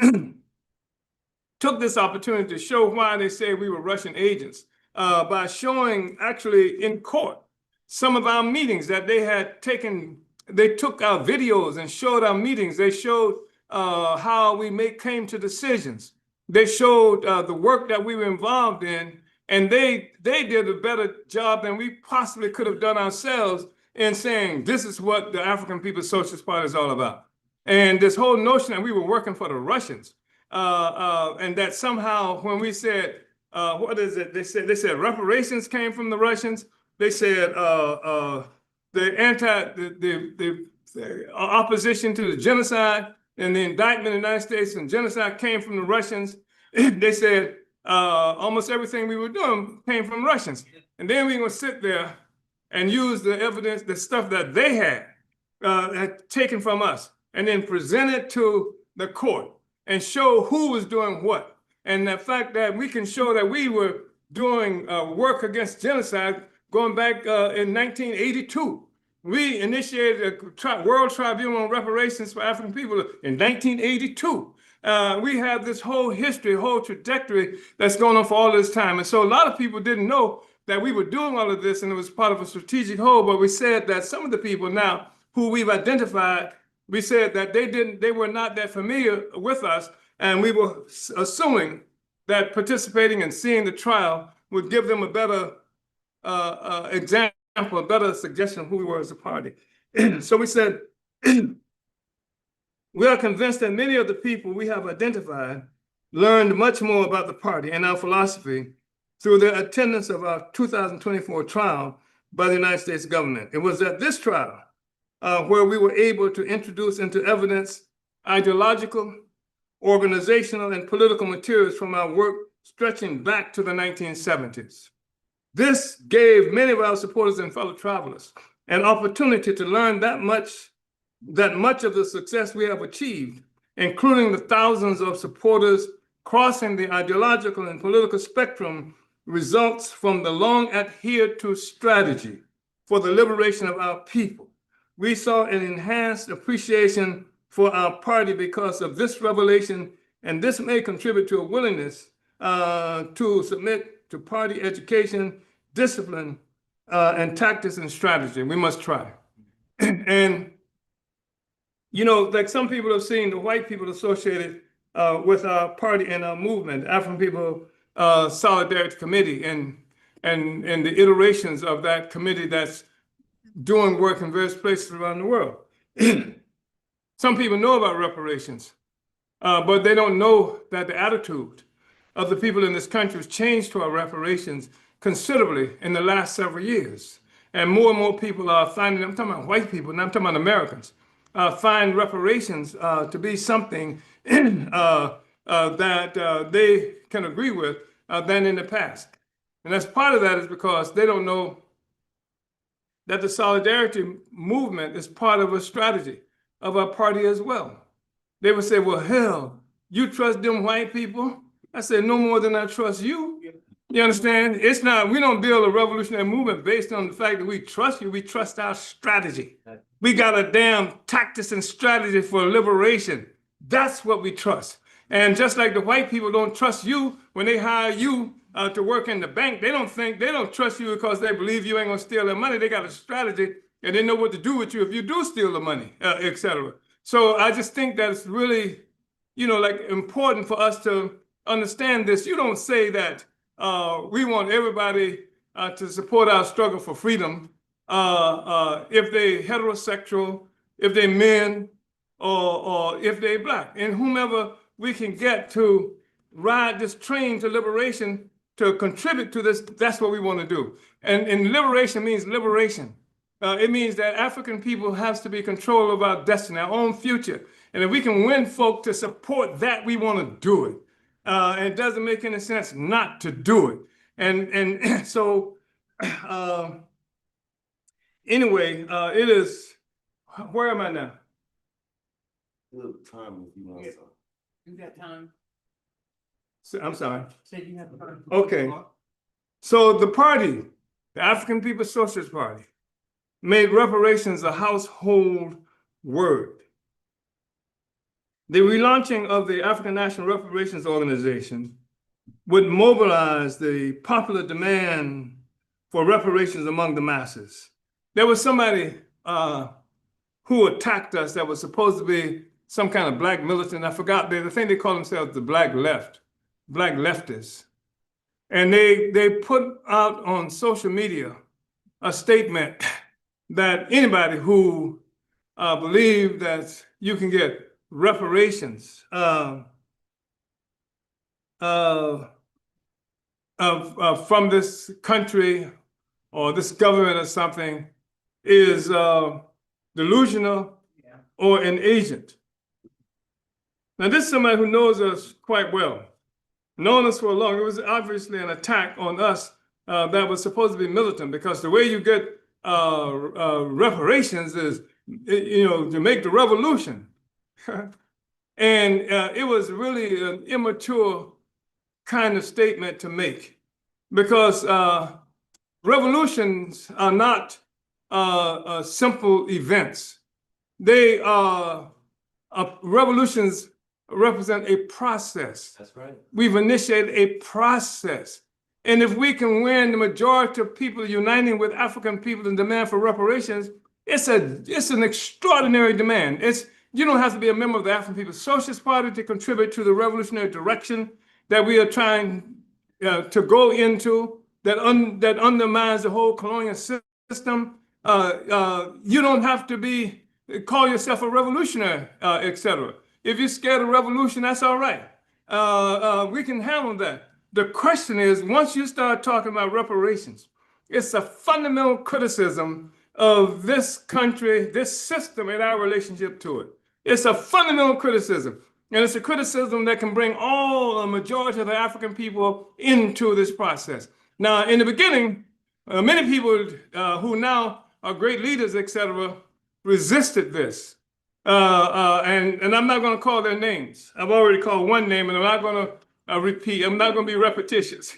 took this opportunity to show why they say we were Russian agents, by showing actually in court some of our meetings that they had taken. They took our videos and showed our meetings. They showed how we came to decisions. They showed the work that we were involved in, and they did a better job than we possibly could have done ourselves in saying this is what the African People's Socialist Party is all about. And this whole notion that we were working for the Russians, and that somehow when we said, what is it? They said reparations came from the Russians. They said the opposition to the genocide and the indictment of the United States and genocide came from the Russians. They said almost everything we were doing came from Russians. And then we were going to sit there and use the evidence, the stuff that they had taken from us, and then present it to the court and show who was doing what. And the fact that we can show that we were doing work against genocide going back in 1982. We initiated a World Tribunal on Reparations for African People in 1982. We have this whole history, whole trajectory that's going on for all this time. And so a lot of people didn't know that we were doing all of this and it was part of a strategic whole, but we said that some of the people now who we've identified, we said that they were not that familiar with us, and we were assuming that participating and seeing the trial would give them a better example, a better suggestion of who we were as a party. So we said, we are convinced that many of the people we have identified learned much more about the party and our philosophy through their attendance of our 2024 trial by the United States government. It was at this trial where we were able to introduce into evidence ideological, organizational, and political materials from our work stretching back to the 1970s. This gave many of our supporters and fellow travelers an opportunity to learn that much of the success we have achieved, including the thousands of supporters crossing the ideological and political spectrum, results from the long adhered to strategy for the liberation of our people. We saw an enhanced appreciation for our party because of this revelation, and this may contribute to a willingness to submit to party education, discipline, and tactics and strategy. We must try. And, you know, like some people have seen the white people associated with our party and our movement, African People Solidarity Committee, and the iterations of that committee that's doing work in various places around the world. Some people know about reparations, but they don't know that the attitude of the people in this country has changed to our reparations considerably in the last several years. And more people are finding, I'm talking about white people, and I'm talking about Americans, find reparations to be something that they can agree with than in the past. And that's part of that is because they don't know that the solidarity movement is part of a strategy of our party as well. They would say, well, hell, you trust them white people? I said, no more than I trust you. You understand? It's not, we don't build a revolutionary movement based on the fact that we trust you, we trust our strategy. We got a damn tactics and strategy for liberation. That's what we trust. And just like the white people don't trust you when they hire you to work in the bank, they don't trust you because they believe you ain't gonna steal their money. They got a strategy and they know what to do with you if you do steal the money, et cetera. So I just think that it's really, you know, like important for us to understand this. You don't say that we want everybody to support our struggle for freedom if they heterosexual, if they men, or if they black, and whomever we can get to ride this train to liberation to contribute to this, that's what we want to do. And liberation means liberation. It means that African people has to be control of our destiny, our own future. And if we can win folk to support that, we want to do it. And it doesn't make any sense not to do it. And so anyway, it is, where am I now? Time if you want to. You got time? So, I'm sorry. Say you have time. Okay. So the party, the African People's Socialist Party, made reparations a household word. The relaunching of the African National Reparations Organization would mobilize the popular demand for reparations among the masses. There was somebody who attacked us that was supposed to be some kind of black militant. I forgot the thing they call themselves, the black leftists. And they put out on social media a statement that anybody who believed that you can get reparations from this country or this government or something is delusional or an agent. Now, this is somebody who knows us quite well, known us for a long. It was obviously an attack on us that was supposed to be militant, because the way you get reparations is, to make the revolution. And it was really an immature kind of statement to make, because revolutions are not simple events. They are revolutions represent a process. That's right. We've initiated a process. And if we can win the majority of people uniting with African people in demand for reparations, it's an extraordinary demand. You don't have to be a member of the African People's Socialist Party to contribute to the revolutionary direction that we are trying to go into, that undermines the whole colonial system. You don't have to call yourself a revolutionary, etc. If you're scared of revolution, that's all right. We can handle that. The question is, once you start talking about reparations, it's a fundamental criticism of this country, this system, and our relationship to it. It's a fundamental criticism. And it's a criticism that can bring a majority of the African people into this process. Now, in the beginning, many people who now are great leaders, etc., resisted this. And I'm not going to call their names. I've already called one name, and I'm not going to repeat. I'm not going to be repetitious.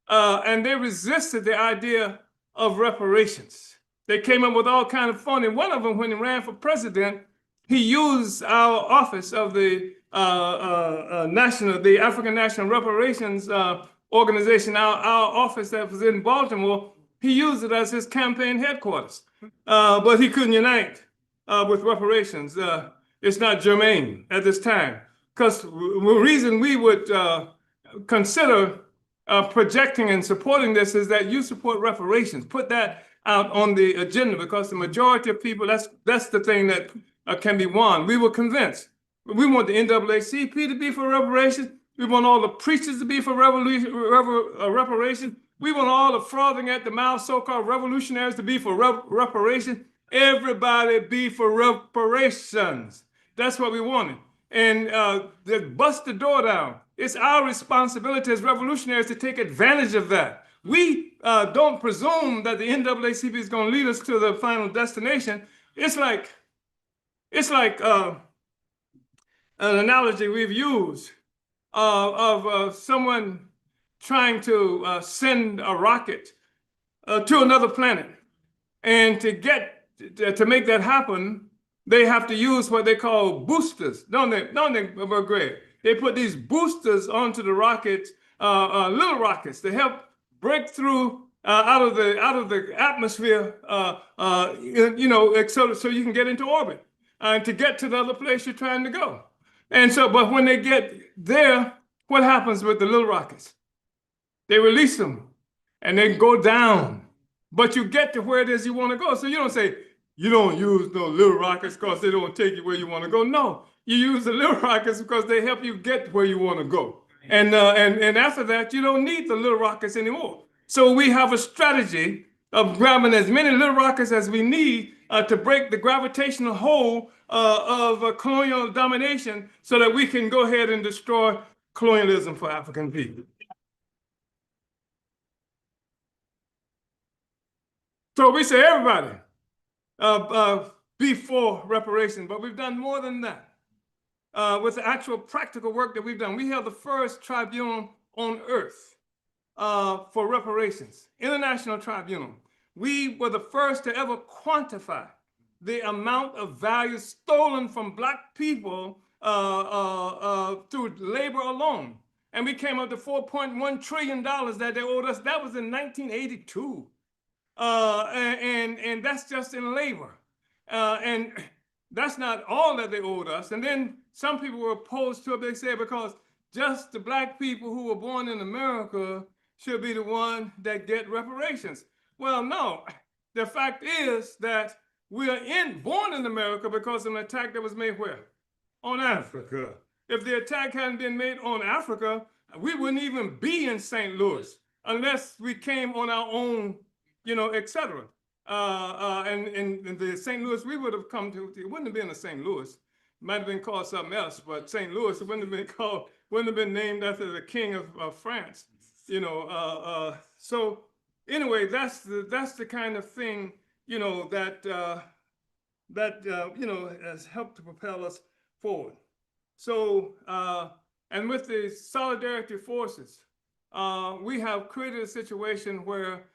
And they resisted the idea of reparations. They came up with all kinds of fun. And one of them, when he ran for president, he used our office of the African National Reparations Organization, our office that was in Baltimore. He used it as his campaign headquarters, but he couldn't unite with reparations. It's not germane at this time, because the reason we would consider projecting and supporting this is that you support reparations. Put that out on the agenda, because the majority of people, that's the thing that can be won. We were convinced. We want the NAACP to be for reparations. We want all the preachers to be for reparations. We want all the frothing at the mouth so-called revolutionaries to be for reparations. Everybody be for reparations. That's what we wanted. And they bust the door down. It's our responsibility as revolutionaries to take advantage of that. We don't presume that the NAACP is going to lead us to the final destination. It's like an analogy we've used of someone trying to send a rocket to another planet. And to make that happen, they have to use what they call boosters, don't they, Greg? They put these boosters onto the rockets, little rockets, to help break through out of the atmosphere, so you can get into orbit and to get to the other place you're trying to go. And so, but when they get there, what happens with the little rockets? They release them and they go down, but you get to where it is you want to go. So you don't say, you don't use no little rockets because they don't take you where you want to go. No, you use the little rockets because they help you get where you want to go. And after that, you don't need the little rockets anymore. So we have a strategy of grabbing as many little rockets as we need to break the gravitational hold of colonial domination, so that we can go ahead and destroy colonialism for African people. So we say, everybody, be for reparations, but we've done more than that. With the actual practical work that we've done, we held the first tribunal on earth for reparations, international tribunal. we were the first to ever quantify the amount of value stolen from Black people through labor alone. And we came up to $4.1 trillion that they owed us. That was in 1982. And that's just in labor. And that's not all that they owed us. And then some people were opposed to it. They said because just the Black people who were born in America should be the one that get reparations. Well, no. The fact is that we are born in America because of an attack that was made where? On Africa. If the attack hadn't been made on Africa, we wouldn't even be in St. Louis unless we came on our own, et cetera. And the St. Louis we would have come to, it wouldn't have been a St. Louis. It might have been called something else, but St. Louis, it wouldn't have been named after the king of France. So anyway, that's the kind of thing, that has helped to propel us forward. So, and with the solidarity forces, we have created a situation where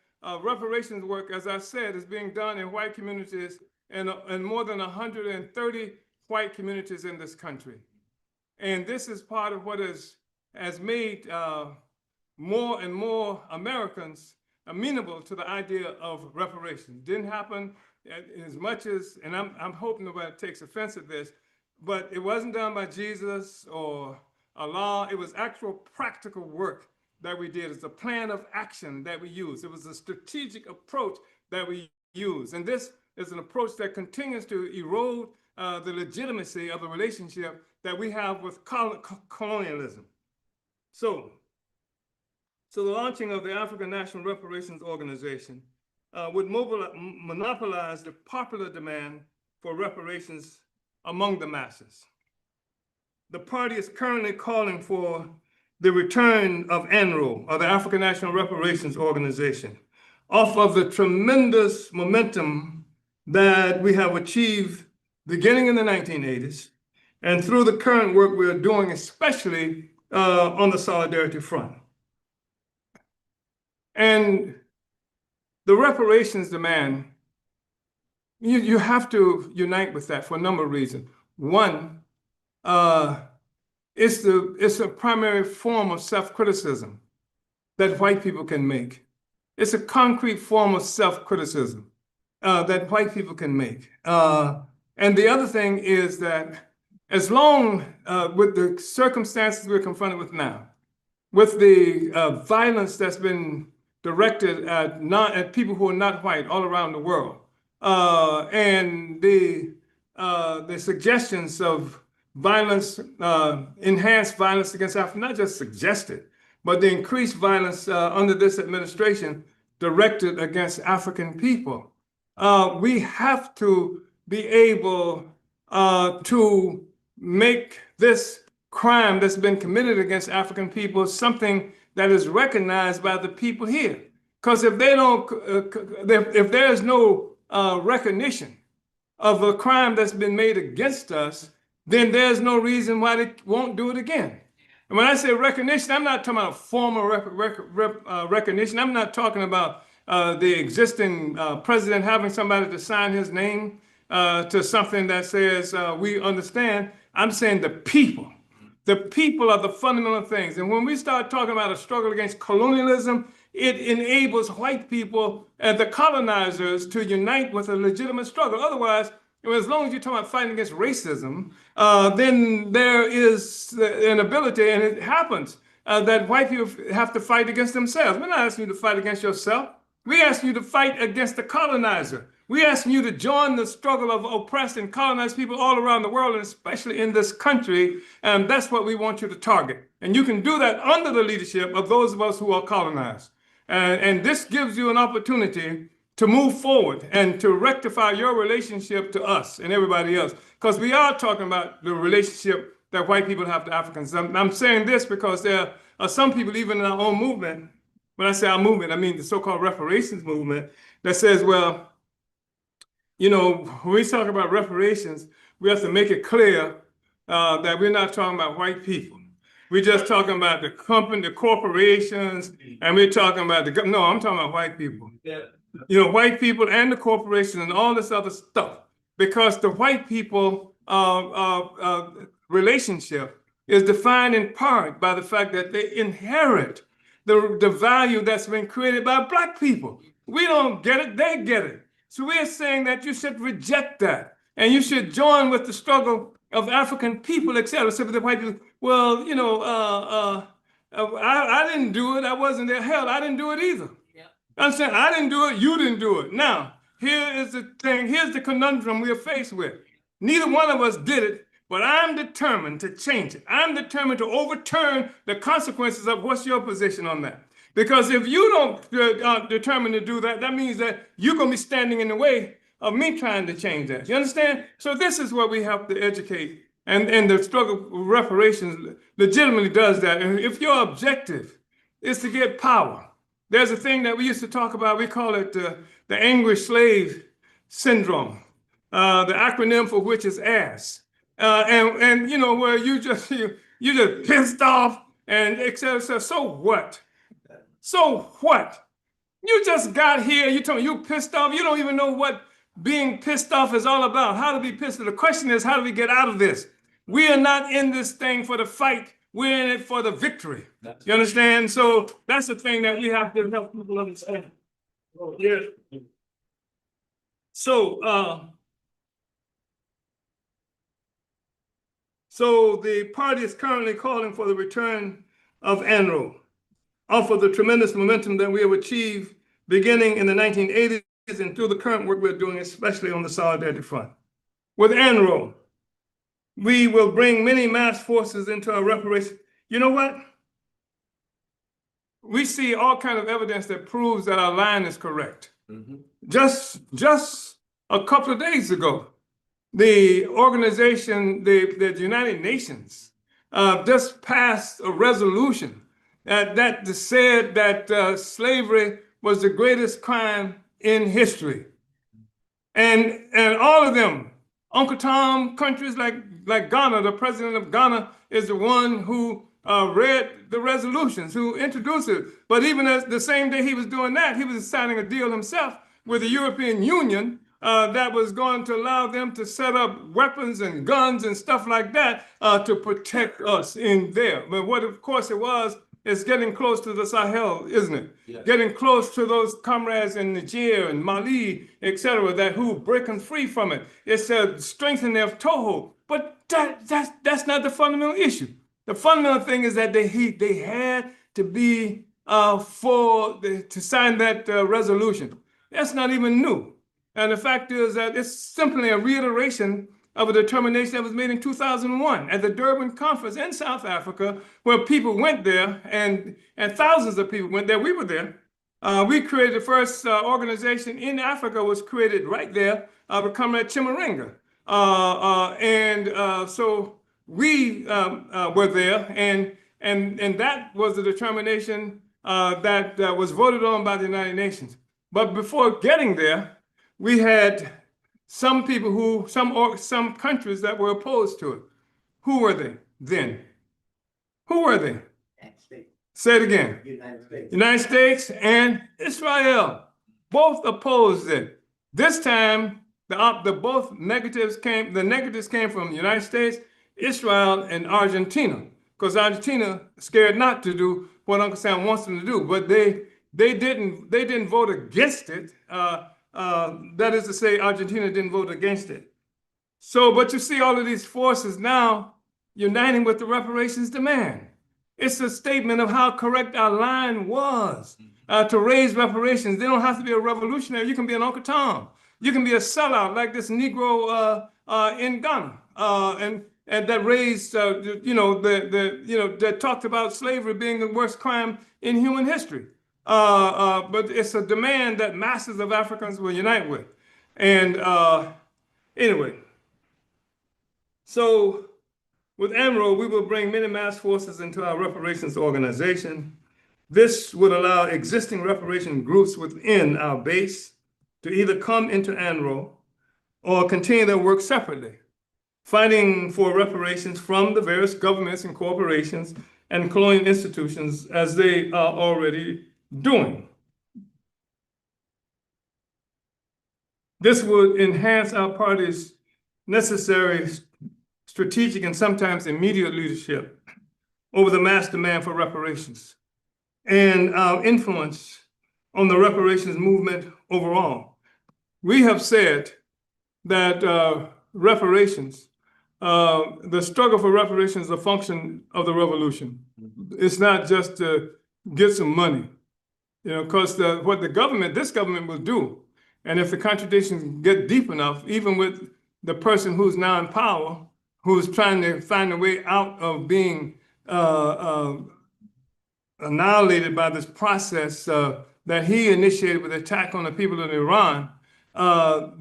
reparations work, as I said, is being done in white communities and more than 130 white communities in this country. And this is part of what has made more and more Americans amenable to the idea of reparations. Didn't happen as much as, and I'm hoping nobody takes offense at this, but it wasn't done by Jesus or Allah. It was actual practical work that we did. It's a plan of action that we used. It was a strategic approach that we used. And this is an approach that continues to erode the legitimacy of the relationship that we have with colonialism. So the launching of the African National Reparations Organization would monopolize the popular demand for reparations among the masses. The party is currently calling for the return of ANWO, or the African National Reparations Organization, off of the tremendous momentum that we have achieved beginning in the 1980s and through the current work we're doing, especially on the solidarity front. And the reparations demand, you have to unite with that for a number of reasons. One, it's a primary form of self-criticism that white people can make. It's a concrete form of self-criticism that white people can make. And the other thing is that as long with the circumstances we're confronted with now, with the violence that's been directed at people who are not white all around the world, and the suggestions of violence, enhanced violence against Africa, not just suggested, but the increased violence under this administration directed against African people. We have to be able to make this crime that's been committed against African people something that is recognized by the people here. Because if they don't, if there is no recognition of a crime that's been made against us, then there's no reason why they won't do it again. And when I say recognition, I'm not talking about formal recognition. I'm not talking about the existing president having somebody to sign his name to something that says we understand. I'm saying the people. The people are the fundamental things. And when we start talking about a struggle against colonialism, it enables white people and the colonizers to unite with a legitimate struggle. Otherwise, as long as you're talking about fighting against racism, then there is an ability, and it happens, that white people have to fight against themselves. We're not asking you to fight against yourself. We ask you to fight against the colonizer. We ask you to join the struggle of oppressed and colonized people all around the world, and especially in this country. And that's what we want you to target. And you can do that under the leadership of those of us who are colonized. And this gives you an opportunity to move forward and to rectify your relationship to us and everybody else. Because we are talking about the relationship that white people have to Africans. I'm saying this because there are some people, even in our own movement, when I say our movement, I mean the so-called reparations movement, that says, well, when we talk about reparations, we have to make it clear that we're not talking about white people. We're just talking about the company, the corporations, and we're talking about no, I'm talking about white people. white people and the corporation and all this other stuff, because the white people relationship is defined in part by the fact that they inherit the value that's been created by black people. We don't get it, they get it. So we're saying that you should reject that and you should join with the struggle of African people, etc. So the white people, well, I didn't do it. I wasn't there. Hell, I didn't do it either. I'm saying I didn't do it, you didn't do it. Now, here is the thing, here's the conundrum we're faced with. Neither one of us did it, but I'm determined to change it. I'm determined to overturn the consequences of what's your position on that. Because if you don't determine to do that, that means that you're going to be standing in the way of me trying to change that. You understand? So this is what we have to educate. And the struggle for reparations legitimately does that. And if your objective is to get power, there's a thing that we used to talk about. We call it the anguished slave syndrome, the acronym for which is ASS. And where you just pissed off and et cetera. So what? So what? You just got here. You told me you pissed off. You don't even know what being pissed off is all about. How to be pissed off. The question is, how do we get out of this? We are not in this thing for the fight. We're in it for the victory. You understand? So that's the thing that we have to help people understand. Yeah. So the party is currently calling for the return of ANWO, off of the tremendous momentum that we have achieved beginning in the 1980s and through the current work we're doing, especially on the Solidarity Front. With ANWO, we will bring many mass forces into our reparation. You know what? We see all kind of evidence that proves that our line is correct. Just a couple of days ago, the organization, the United Nations, just passed a resolution that said that slavery was the greatest crime in history. And all of them, Uncle Tom countries like Ghana, the president of Ghana is the one who read the resolutions, who introduced it. But even as the same day he was doing that, he was signing a deal himself with the European Union that was going to allow them to set up weapons and guns and stuff like that to protect us in there. But what, of course, it was, is getting close to the Sahel, isn't it? Yes. Getting close to those comrades in Niger and Mali, etc., that who breaking free from it. It's a strengthening of toehold. But that's not the fundamental issue. The fundamental thing is that they had to be to sign that resolution. That's not even new. And the fact is that it's simply a reiteration of a determination that was made in 2001 at the Durban Conference in South Africa, where people went there and thousands of people went there. We were there. We created the first organization in Africa, was created right there, Comrade Chimurenga. So we were there, and that was the determination that was voted on by the United Nations. But before getting there, we had some people some countries that were opposed to it. Who were they then? Who were they? United States. Say it again. United States. United States and Israel both opposed it. This time, the negatives came from the United States, Israel, and Argentina, because Argentina scared not to do what Uncle Sam wants them to do, but they didn't vote against it. That is to say, Argentina didn't vote against it. So, but you see all of these forces now uniting with the reparations demand. It's a statement of how correct our line was to raise reparations. They don't have to be a revolutionary. You can be an Uncle Tom. You can be a sellout like this Negro in Ghana, and that raised, that talked about slavery being the worst crime in human history. But it's a demand that masses of Africans will unite with. And anyway, so with ANWO, we will bring many mass forces into our reparations organization. This would allow existing reparation groups within our base to either come into ANWO or continue their work separately, fighting for reparations from the various governments and corporations and colonial institutions as they are already doing. This would enhance our party's necessary strategic and sometimes immediate leadership over the mass demand for reparations and our influence on the reparations movement overall. We have said that reparations, the struggle for reparations is a function of the revolution. It's not just to get some money, because what this government will do, and if the contradictions get deep enough, even with the person who's now in power, who's trying to find a way out of being annihilated by this process that he initiated with the attack on the people in Iran,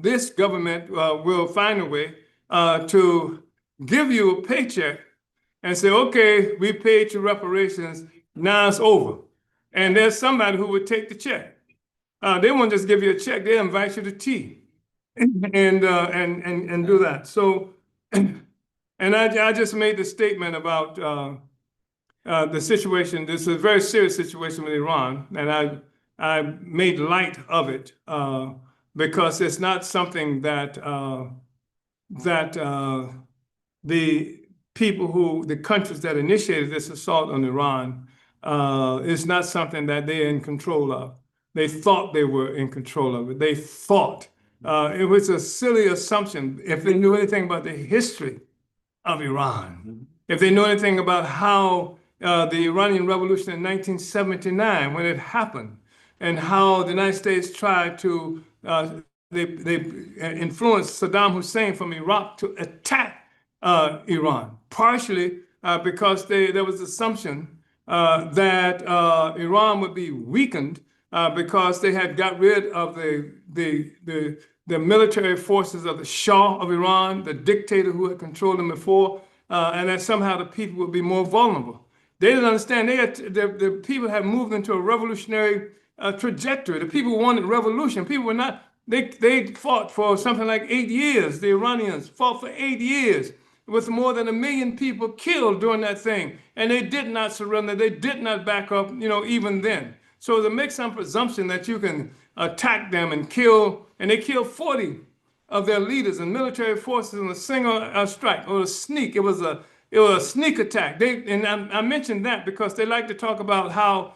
this government will find a way to give you a paycheck and say, okay, we paid you reparations, now it's over. And there's somebody who would take the check. They won't just give you a check, they invite you to tea and do that. So, and I just made the statement about the situation. This is a very serious situation with Iran, and I made light of it because it's not something that the countries that initiated this assault on Iran is not something that they're in control of. They thought they were in control of it. They thought. It was a silly assumption. If they knew anything about the history of Iran, if they knew anything about how the Iranian Revolution in 1979, when it happened, and how the United States tried to, they influenced Saddam Hussein from Iraq to attack Iran, partially because there was assumption that Iran would be weakened because they had got rid of the military forces of the Shah of Iran, the dictator who had controlled them before, and that somehow the people would be more vulnerable. They didn't understand. The people had moved into a revolutionary trajectory. The people wanted revolution. People were not. They fought for something like 8 years. The Iranians fought for 8 years with more than 1 million people killed during that thing, and they did not surrender. They did not back up. Even then. So to make some presumption that you can attack them and kill, and they killed 40 of their leaders and military forces in a single strike or a sneak. It was a sneak attack. I mentioned that because they like to talk about how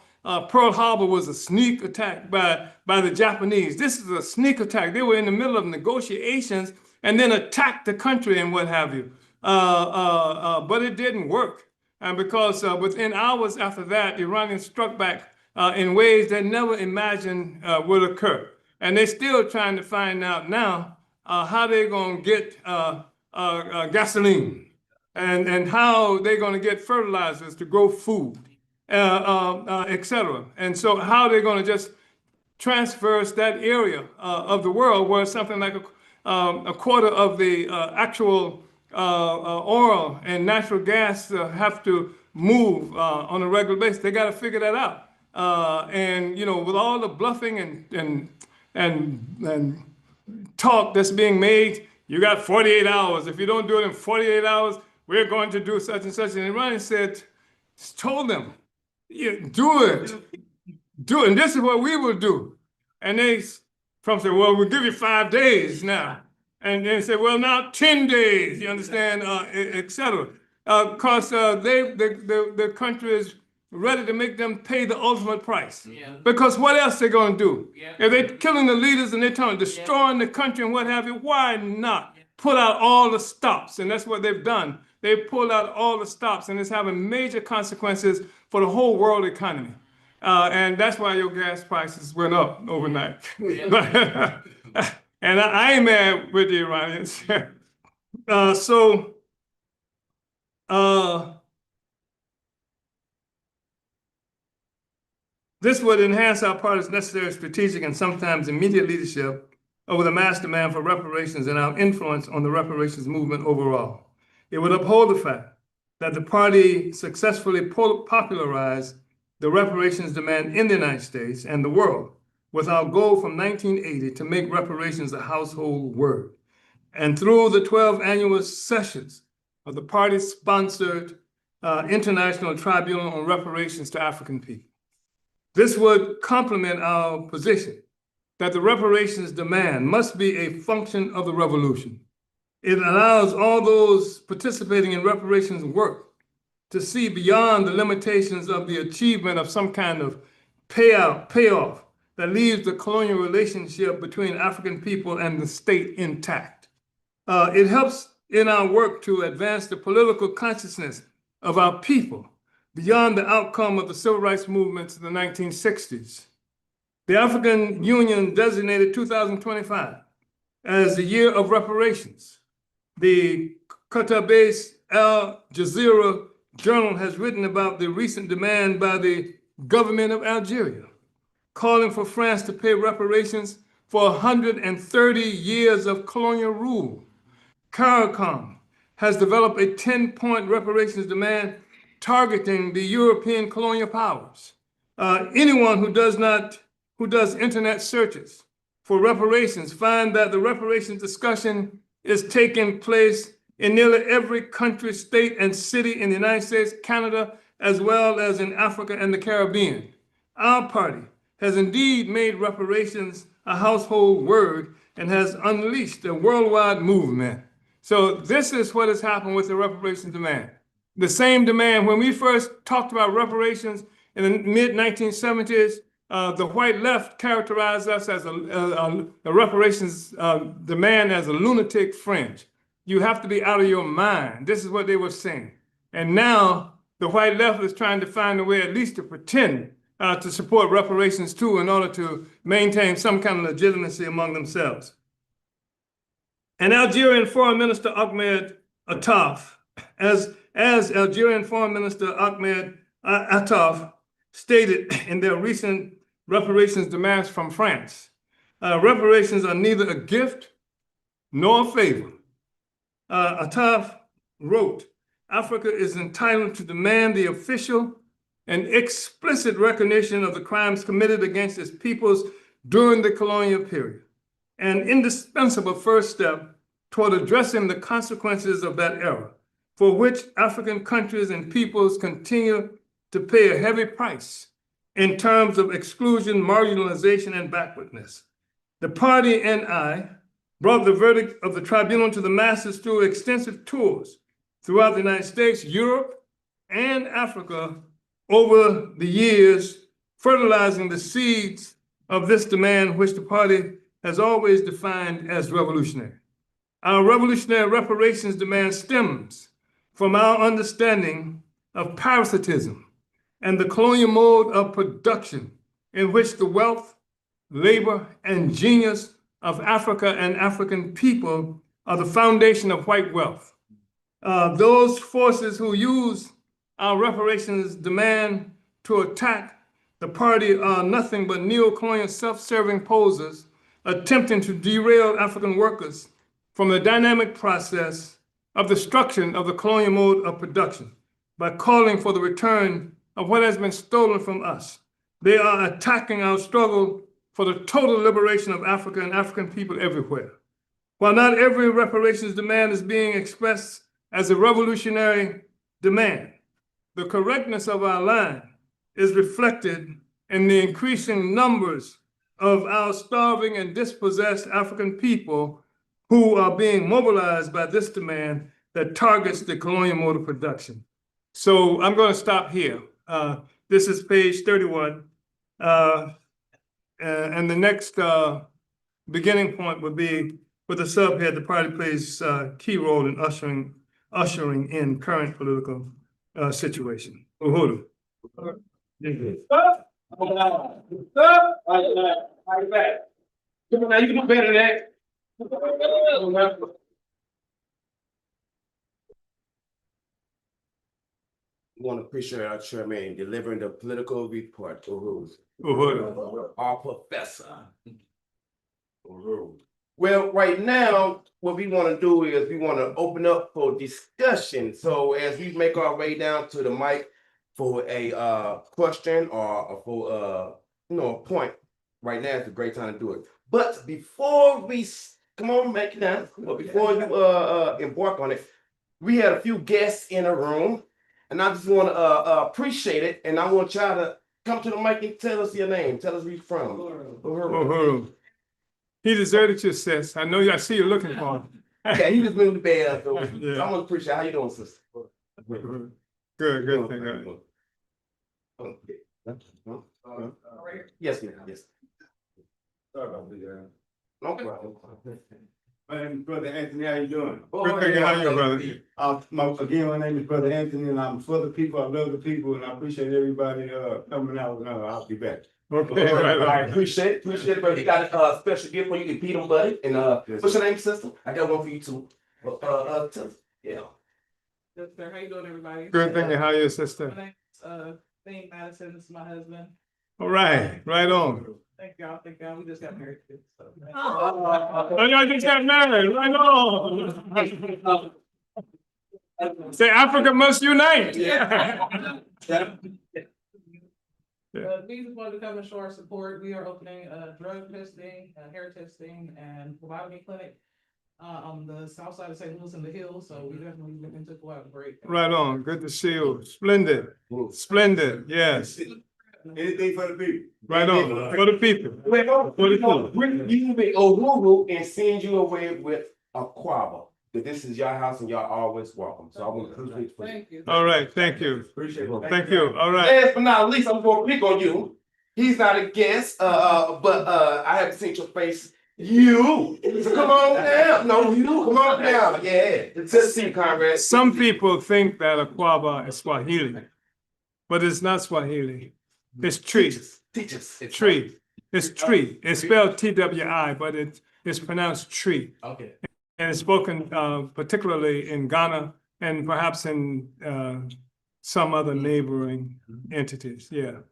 Pearl Harbor was a sneak attack by the Japanese. This is a sneak attack. They were in the middle of negotiations and then attacked the country and what have you. But it didn't work. And because within hours after that, the Iranians struck back in ways they never imagined would occur. And they're still trying to find out now how they're going to get gasoline and how they're going to get fertilizers to grow food, et cetera. And so how they're going to just transverse that area of the world where something like a quarter of the actual oil and natural gas have to move on a regular basis. They got to figure that out. And with all the bluffing and talk that's being made, you got 48 hours. If you don't do it in 48 hours, we're going to do such and such. And Iranian told them, yeah, do it. And this is what we will do. And Trump said, well, we'll give you 5 days now. And they said, well, now 10 days, you understand, et cetera. Because the country is ready to make them pay the ultimate price. Yeah. Because what else they going to do? Yeah. If they're killing the leaders and they're destroying the country and what have you, why not pull out all the stops? And that's what they've done. They've pulled out all the stops, and it's having major consequences for the whole world economy. And that's why your gas prices went up overnight. Yeah. And I ain't mad with the Iranians. This would enhance our party's necessary strategic and sometimes immediate leadership over the mass demand for reparations and our influence on the reparations movement overall. It would uphold the fact that the party successfully popularized the reparations demand in the United States and the world, with our goal from 1980 to make reparations a household word. And through the 12 annual sessions of the party-sponsored International Tribunal on Reparations to African People. This would complement our position that the reparations demand must be a function of the revolution. It allows all those participating in reparations work to see beyond the limitations of the achievement of some kind of payoff that leaves the colonial relationship between African people and the state intact. It helps in our work to advance the political consciousness of our people beyond the outcome of the civil rights movements of the 1960s. The African Union designated 2025 as the year of reparations. The Qatar-based Al Jazeera Journal has written about the recent demand by the government of Algeria, calling for France to pay reparations for 130 years of colonial rule. CARICOM has developed a 10-point reparations demand targeting the European colonial powers. Anyone who does internet searches for reparations find that the reparations discussion is taking place in nearly every country, state, and city in the United States, Canada, as well as in Africa and the Caribbean. Our party has indeed made reparations a household word and has unleashed a worldwide movement. So this is what has happened with the reparations demand. The same demand, when we first talked about reparations in the mid-1970s, the white left characterized us as a reparations demand as a lunatic fringe. You have to be out of your mind. This is what they were saying. And now the white left is trying to find a way at least to pretend to support reparations too in order to maintain some kind of legitimacy among themselves. And Algerian Foreign Minister Ahmed Attaf, as Algerian Foreign Minister Ahmed Attaf stated in their recent reparations demands from France, reparations are neither a gift nor a favor. Attaf wrote, Africa is entitled to demand the official and explicit recognition of the crimes committed against its peoples during the colonial period, an indispensable first step toward addressing the consequences of that era, for which African countries and peoples continue to pay a heavy price in terms of exclusion, marginalization, and backwardness. The party and I brought the verdict of the tribunal to the masses through extensive tours throughout the United States, Europe, and Africa over the years, fertilizing the seeds of this demand, which the party has always defined as revolutionary. Our revolutionary reparations demand stems from our understanding of parasitism and the colonial mode of production in which the wealth, labor, and genius of Africa and African people are the foundation of white wealth. Those forces who use our reparations demand to attack the party are nothing but neo-colonial self-serving posers attempting to derail African workers from the dynamic process of destruction of the colonial mode of production by calling for the return of what has been stolen from us. They are attacking our struggle for the total liberation of Africa and African people everywhere. While not every reparations demand is being expressed as a revolutionary demand, the correctness of our line is reflected in the increasing numbers of our starving and dispossessed African people who are being mobilized by this demand that targets the colonial mode of production. So I'm going to stop here. This is page 31. And the next beginning point would be with the subhead, the party plays a key role in ushering in current political situation. Uhuru. Now you can do better than that. We want to appreciate our chairman delivering the political report. Uhuru. Our professor. Uhuru. Well, right now, what we want to do is we want to open up for discussion. So as we make our way down to the mic for a question or for a point, right now is a great time to do it. But before we come on, make it down. But before you embark on it, we had a few guests in the room, and I just want to appreciate it. And I want y'all to come to the mic and tell us your name. Tell us where you're from. Uhuru. He deserted you, sis. I know you. I see you looking for him. Yeah, he just moved to bed. So Yeah. I want to appreciate how you doing, sister. Good, good thing. Good. Okay. Yes, ma'am. Yes. Sorry about that. No problem. My name is Brother Anthony. How you doing? Good thing. How you, brother? Again, my name is Brother Anthony, and I'm for the people. I love the people, and I appreciate everybody coming out. I'll be back. Okay, right I on. appreciate it, bro. You got a special gift for you, InPDUM, buddy. And Yes, what's your name, sister? I got one for you too. Yeah. Yes, sir. How you doing, everybody? Good thing. How you, My sister? name's Thane Madison. This is my husband. All right, right on. Thank y'all. Thank y'all. We just got married. Too, so. Oh, y'all just got married. Right on. Say Africa must unite. We just wanted to come and show our support. We are opening drug testing, hair testing, and phlebotomy clinic on the south side of St. Louis in the Hills. So we definitely looking to go out and break. Right on. Good to see you. Splendid. Splendid. Yes. Anything for the people. Right on. For the people. Wait, hold What is on. You be Uhuru and send you away with a quabba. That this is your house and y'all always welcome. So I want to appreciate you. Thank you. All right. Thank you. Appreciate it. Thank you. All right. Last but not least, I'm going to pick on you. He's not a guest, but I haven't seen your face. You. So come on down. No, you. Come on down. Yeah. Let's see, Conrad. Some people think that Aquaba is Swahili, but it's not Swahili. It's tree. Teach us. Tree. It's tree. It's spelled TWI, but it's pronounced tree. Okay. And it's spoken particularly in Ghana and perhaps in some other neighboring entities. Yeah.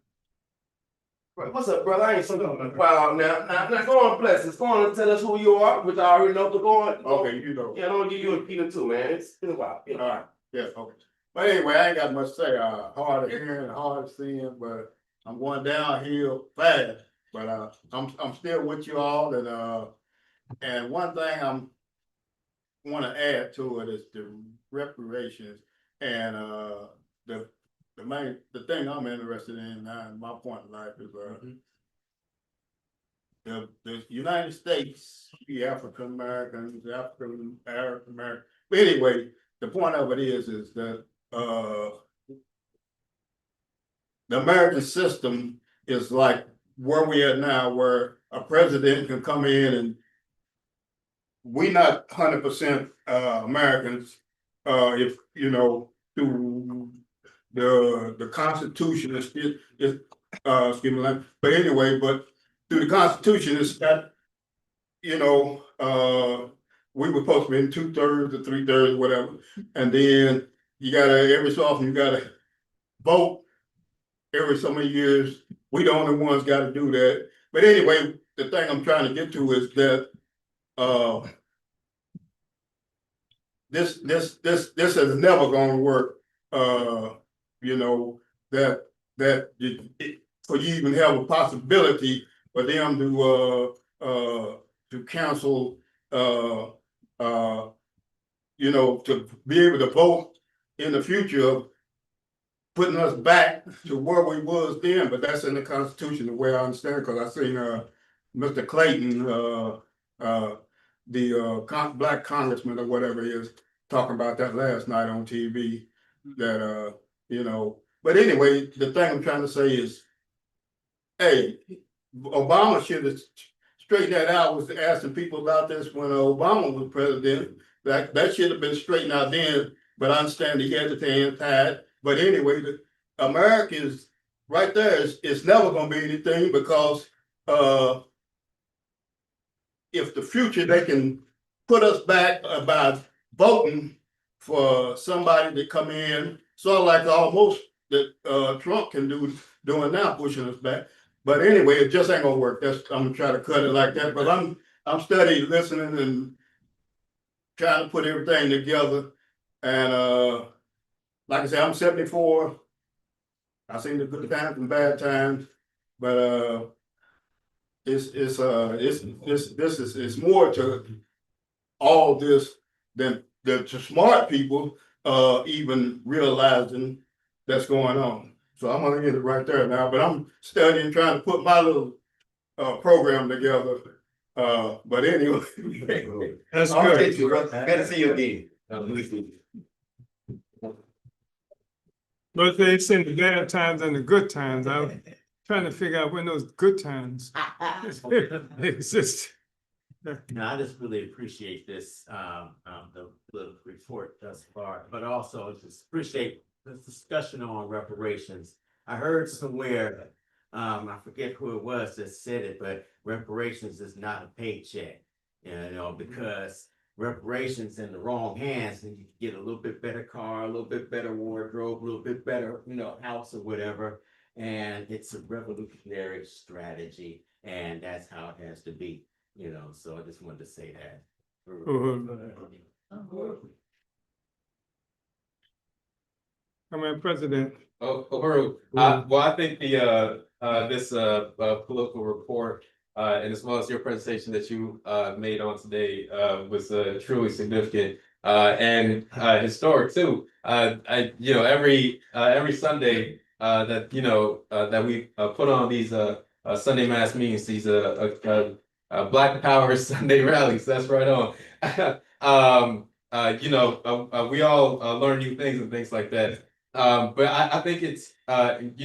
What's up, brother? I ain't so wow now go on, bless us. Go on and tell us who you are, which I already know, but go on. Okay, you know. Yeah, I'm gonna give you a Peter too, man. It's been a while. All right. Yes. Okay. But anyway, I ain't got much to say. Hard of hearing, hard of seeing, but I'm going downhill fast. But I'm still with you all, and one thing I'm want to add to it is the reparations and the thing I'm interested in now in my point in life is the United States, the African Americans, African Americans. But anyway, the point of it is that the American system is like where we are now, where a president can come in and we not 100% Americans, if you know, through the Constitution is excuse me, but anyway, but through the Constitution it's got, you know, we were supposed to be in 2/3 or 3/3, whatever, and then you gotta every so often you gotta vote every so many years. We the only ones got to do that. But anyway, the thing I'm trying to get to is that this is never going to work. You know that for you even have a possibility for them to cancel. You know, to be able to vote in the future, putting us back to where we was then. But that's in the Constitution, the way I understand it, because I seen Mr. Clayton, the black congressman or whatever he is, talking about that last night on TV. That you know, but anyway, the thing I'm trying to say is, hey, Obama should have straightened that out. Was asking people about this when Obama was president. That should have been straightened out then. But I understand he had his hands tied. But anyway, the Americans right there is never going to be anything, because if the future they can put us back by voting for somebody to come in, sort of like almost that Trump can doing now, pushing us back. But anyway, it just ain't gonna work. I'm gonna try to cut it like that. But I'm studying, listening, and trying to put everything together. And like I said, I'm 74. I've seen the good times and bad times, but it's more to all this than the smart people even realizing that's going on. So I'm gonna get it right there now. But I'm studying, trying to put my little program together, But anyway. That's All right, good. you, brother. Good to see you again. But they say the bad times and the good times. I'm trying to figure out when those good times exist. No, I just really appreciate this, the report thus far, but also just appreciate the discussion on reparations. I heard somewhere, I forget who it was that said it, but reparations is not a paycheck. Because reparations in the wrong hands, and you can get a little bit better car, a little bit better wardrobe, a little bit better, house or whatever. And it's a revolutionary strategy, and that's how it has to be. So I just wanted to say that. Come on, President. Oh, Uhuru. Well, I think this political report, and as well as your presentation that you made on today, was truly significant and historic too. Every Sunday that we put on these Sunday mass meetings, these Black Power Sunday rallies. That's right on. We all learn new things and things like that. But I think it's coming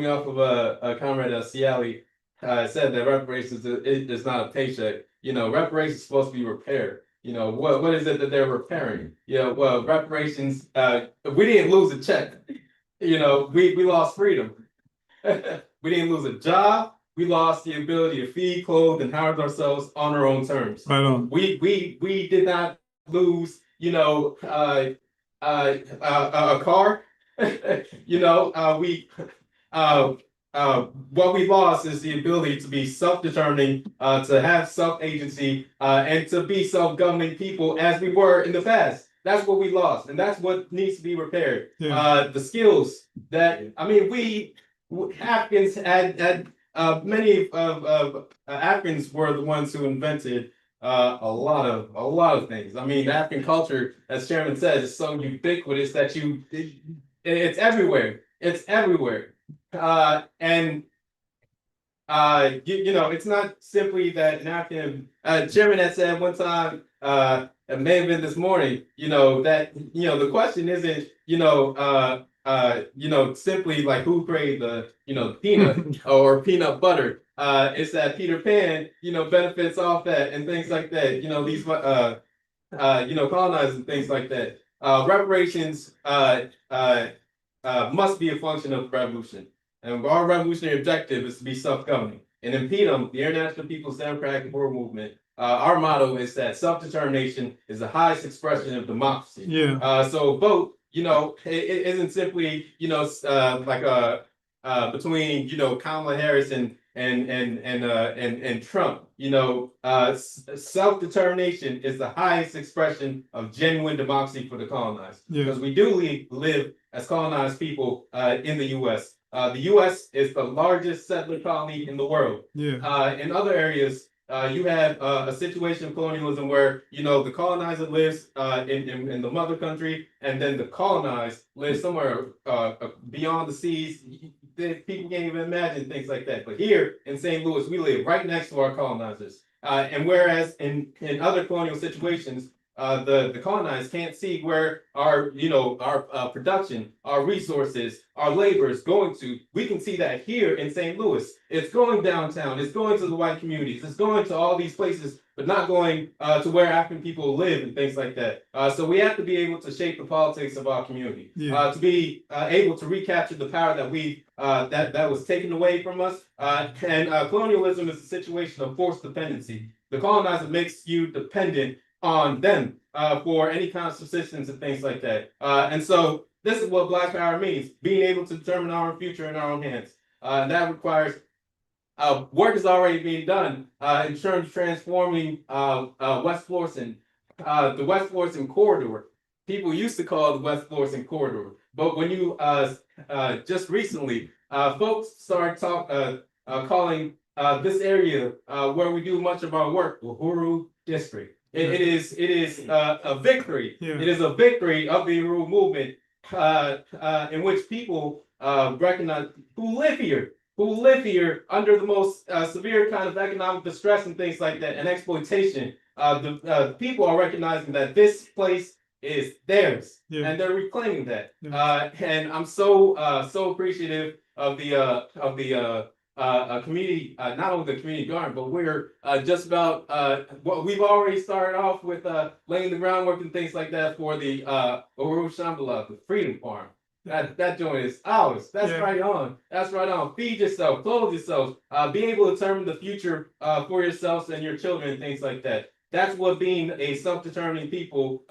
off of a comrade Ciali said that reparations is not a paycheck. Reparations is supposed to be repaired. What is it that they're repairing? Well, reparations, we didn't lose a check. We lost freedom. We didn't lose a job. We lost the ability to feed, clothe, and house ourselves on our own terms. Right on. We did not lose, a car. What we lost is the ability to be self-determining, to have self-agency, and to be self-governing people as we were in the past. That's what we lost, and that's what needs to be repaired. Yeah. The skills that we Africans had many of Africans were the ones who invented a lot of things. The African culture, as Chairman says, is so ubiquitous that it's everywhere. It's everywhere. It's not simply that an African Chairman had said one time, it may have been this morning, that the question isn't, simply like who created the peanut or peanut butter. It's that Peter Pan, benefits off that and things like that. These colonizers and things like that. Reparations must be a function of the revolution. And our revolutionary objective is to be self-governing. And in InPDUM, the International People's Democratic World Movement, our motto is that self-determination is the highest expression of democracy. Yeah. So vote, it isn't simply, between, Kamala Harris and Trump. Self-determination is the highest expression of genuine democracy for the colonized. Yeah. Because we do live as colonized people in the U.S. The U.S. is the largest settler colony in the world. Yeah. In other areas, you have a situation of colonialism where the colonizer lives in the mother country, and then the colonized lives somewhere beyond the seas. People can't even imagine things like that. But here in St. Louis, we live right next to our colonizers. And whereas in other colonial situations, the colonized can't see where our production, our resources, our labor is going to. We can see that here in St. Louis. It's going downtown. It's going to the white communities. It's going to all these places, but not going to where African people live and things like that. So we have to be able to shape the politics of our community. Yeah. To be able to recapture the power that that was taken away from us. Colonialism is a situation of forced dependency. The colonizer makes you dependent on them for any kind of subsistence and things like that. And so this is what Black Power means: being able to determine our own future in our own hands. And that requires work is already being done in terms of transforming West Florissant, the West Florissant corridor. People used to call it the West Florissant corridor, but when you just recently, folks started calling this area where we do much of our work, Uhuru District. It is a victory. Yeah. It is a victory of the Uhuru movement in which people recognize who live here. who live here under the most severe kind of economic distress and things like that and exploitation, the people are recognizing that this place is theirs, Yeah. and they're reclaiming that. Yeah. And I'm so appreciative of the community, not only the community garden, but we're just about what we've already started off with laying the groundwork and things like that for the Uhuru Shambhala, the Freedom Farm. That joint is ours. That's Yeah. right on. That's right on. Feed yourself, clothe yourself, be able to determine the future for yourselves and your children and things like that. That's what being a self-determining people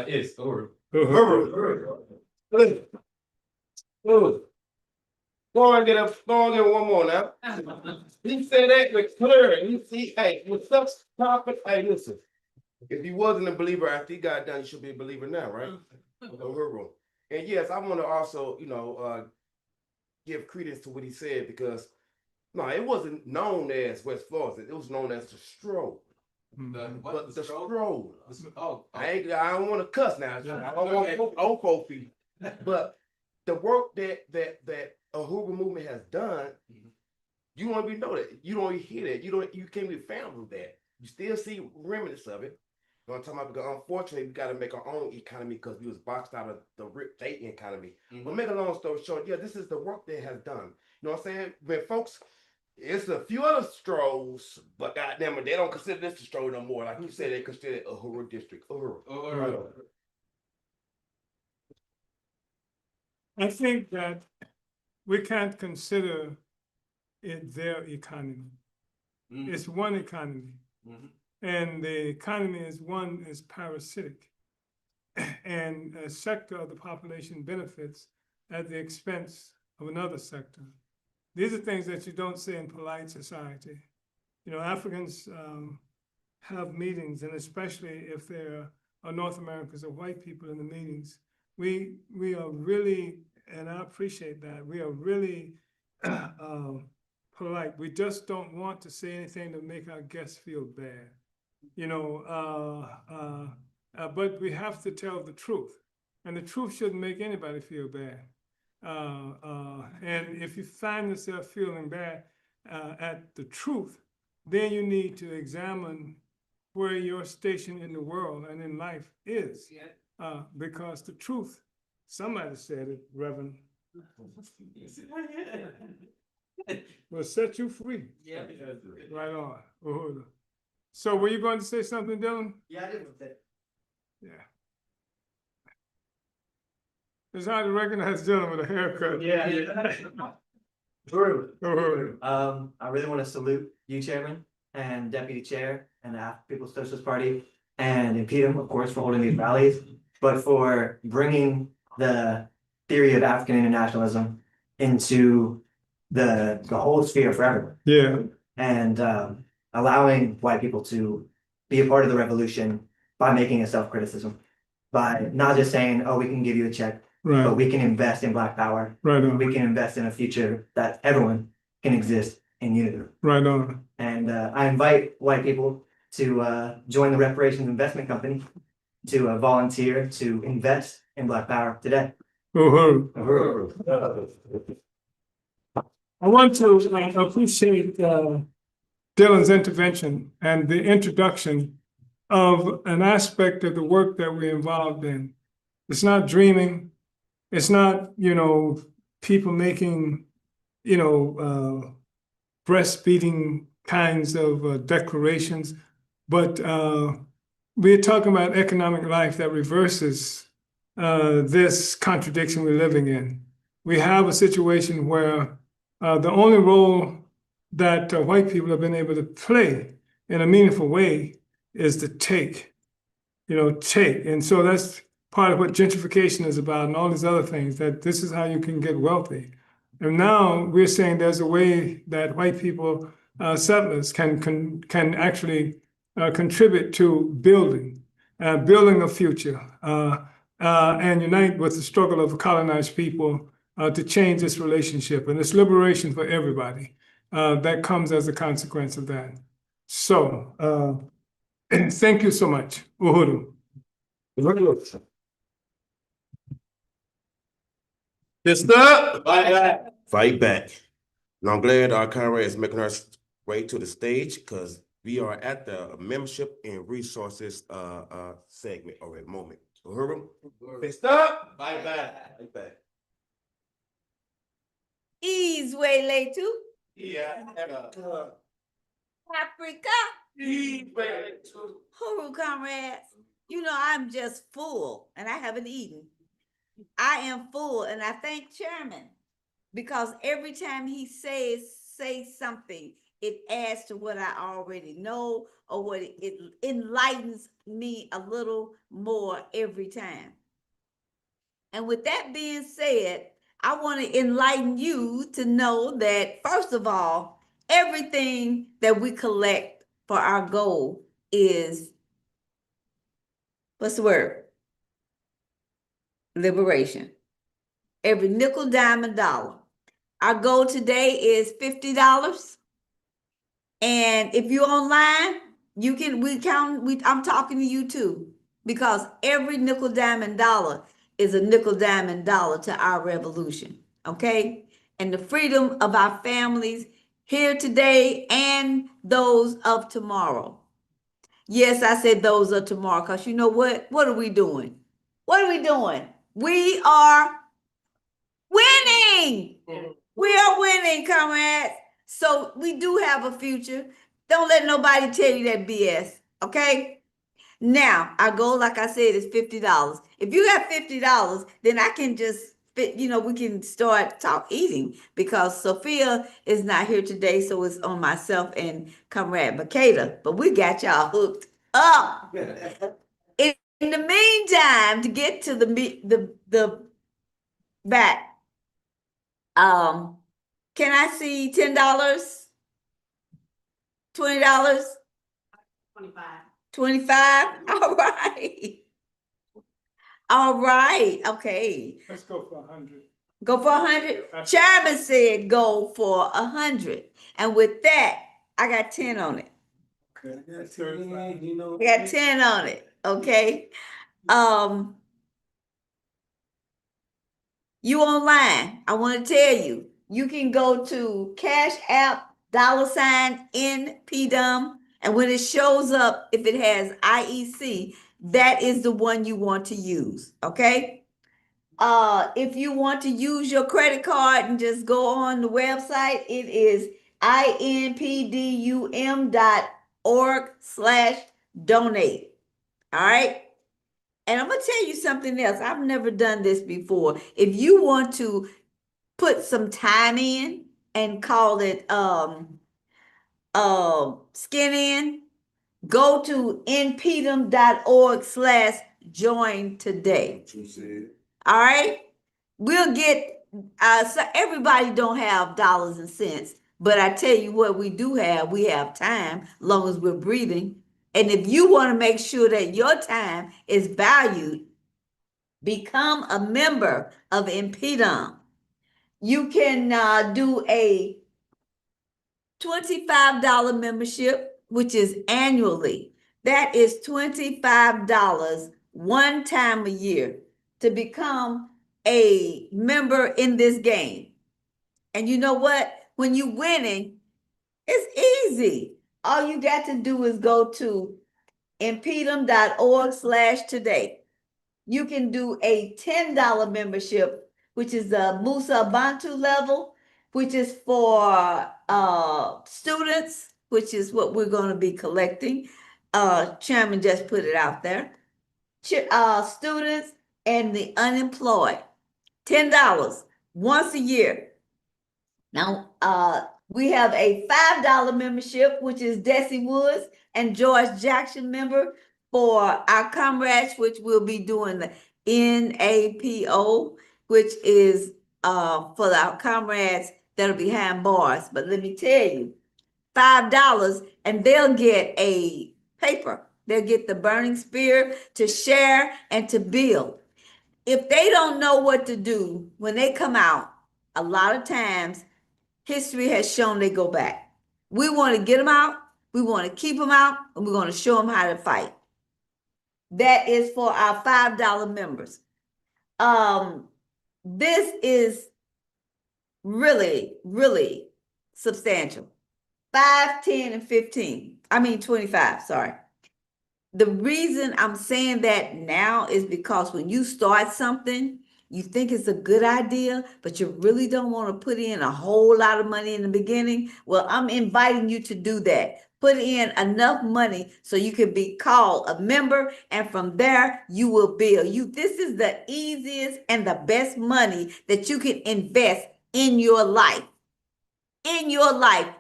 is. Uhuru. Go on, go on, get one more now. He said that with clear. He see, hey, with such confidence. Hey, listen. If you wasn't a believer after he got done, you should be a believer now, right? Uhuru. And yes, I want to also, give credence to what he said because no, it wasn't known as West Florida. It was known as the stroll. But the stroll. Oh, I don't want to cuss now. I don't want to old Kofi. But the work that Uhuru movement has done, you don't even know that. You don't even hear that. You can't be found with that. You still see remnants of it. You know what I'm talking about? Because unfortunately, we got to make our own economy because we was boxed out of the state economy. But make a long story short, yeah, this is the work they has done. You know what I'm saying? When folks, it's a few other strolls, but goddamn it, they don't consider this a stroll no more. Like you said, they consider it a Uhuru district. Uhuru. I think that we can't consider it their economy. It's one economy. And the economy is parasitic. And a sector of the population benefits at the expense of another sector. These are things that you don't say in polite society. Africans have meetings, and especially if there are North Americans or white people in the meetings, we are really, and I appreciate that, we are really polite. We just don't want to say anything to make our guests feel bad. But we have to tell the truth, and the truth shouldn't make anybody feel bad. And if you find yourself feeling bad at the truth, then you need to examine where your station in the world and in life is. Because the truth, somebody said it, Reverend, will set you free. Yeah. Right on. Uhuru. So were you going to say something, Dylan? Yeah, I did. Yeah. It's hard to recognize Dylan with a haircut. Yeah. Uhuru. I really want to salute you, Chairman, and Deputy Chair, and the People's Socialist Party, and InPDUM, of course, for holding these rallies, but for bringing the theory of African internationalism into the whole sphere for everyone. Yeah. And allowing white people to be a part of the revolution by making a self-criticism, by not just saying, oh, we can give you a check, Right. but we can invest in Black power. Right on. We can invest in a future that everyone can exist in unity. Right on. And I invite white people to join the Reparations Investment Company to volunteer to invest in Black power today. Uhuru. I want to appreciate Dylan's intervention and the introduction of an aspect of the work that we're involved in. It's not dreaming. It's not, people making, breastfeeding kinds of declarations, but we're talking about economic life that reverses this contradiction we're living in. We have a situation where the only role that white people have been able to play in a meaningful way is to take. And so that's part of what gentrification is about and all these other things, that this is how you can get wealthy. And now we're saying there's a way that white people, settlers, can actually contribute to building a future and unite with the struggle of colonized people to change this relationship. And it's liberation for everybody that comes as a consequence of that. So thank you so much. Uhuru. Fist up. Bye. Fight back. And I'm glad our comrade is making her way to the stage because we are at the membership and resources segment or a moment. Uhuru? Fist up, fight back, fight back. Ease way late too. Yeah. Africa. Huru comrades. You know, I'm just full and I haven't eaten. I am full and I thank Chairman because every time he says something, it adds to what I already know or what it enlightens me a little more every time. And with that being said, I want to enlighten you to know that, first of all, everything that we collect for our goal is, what's the word? Liberation. Every nickel, dime, and dollar. Our goal today is $50. And if you're online, you can, I'm talking to you too, because every nickel, dime, and dollar is a nickel, dime, and dollar to our revolution, okay? And the freedom of our families here today and those of tomorrow. Yes, I said those of tomorrow, because you know what? What are we doing? What are we doing? We are winning. We are winning, comrades. So we do have a future. Don't let nobody tell you that BS, okay? Now, our goal, like I said, is $50. If you got $50, then I can just fit, we can start eating because Sophia is not here today, so it's on myself and Comrade Makeda. But we got y'all hooked up. In the meantime, to get to the back, can I see $10? $20? 25. 25? All right. All right. Okay. Let's go for 100. Go for 100. Chairman said go for 100. And with that, I got 10 on it. Okay. I got 10 on it. Okay. You online, I want to tell you, you can go to Cash App $InPDUM, and when it shows up, if it has IEC, that is the one you want to use, okay? If you want to use your credit card and just go on the website, it is InPDUM.org/donate. All right. And I'm gonna tell you something else. I've never done this before. If you want to put some time in and call it skin in, go to npdum.org/join today. All right. We'll get so everybody don't have dollars and cents, but I tell you what we do have, we have time, long as we're breathing. And if you want to make sure that your time is valued, become a member of InPDUM. You can do a $25 membership, which is annually. That is $25 one time a year to become a member in this game. And you know what? When you're winning, it's easy. All you got to do is go to impedum.org/today. You can do a $10 membership, which is the Musa Bantu level, which is for students, which is what we're going to be collecting. Chairman just put it out there. Students and the unemployed, $10 once a year. Now, we have a $5 membership, which is Desi Woods and George Jackson member for our comrades, which will be doing the NAPO, which is for our comrades that'll be behind bars. But let me tell you, $5 and they'll get a paper. They'll get the burning spear to share and to build. If they don't know what to do when they come out, a lot of times history has shown they go back. We want to get them out, we want to keep them out, and we're going to show them how to fight. That is for our $5 members. This is really, really substantial. 5, 10, and 15. I mean 25, sorry. The reason I'm saying that now is because when you start something, you think it's a good idea, but you really don't want to put in a whole lot of money in the beginning. Well, I'm inviting you to do that. Put in enough money so you can be called a member, and from there you will build. This is the easiest and the best money that you can invest in your life, and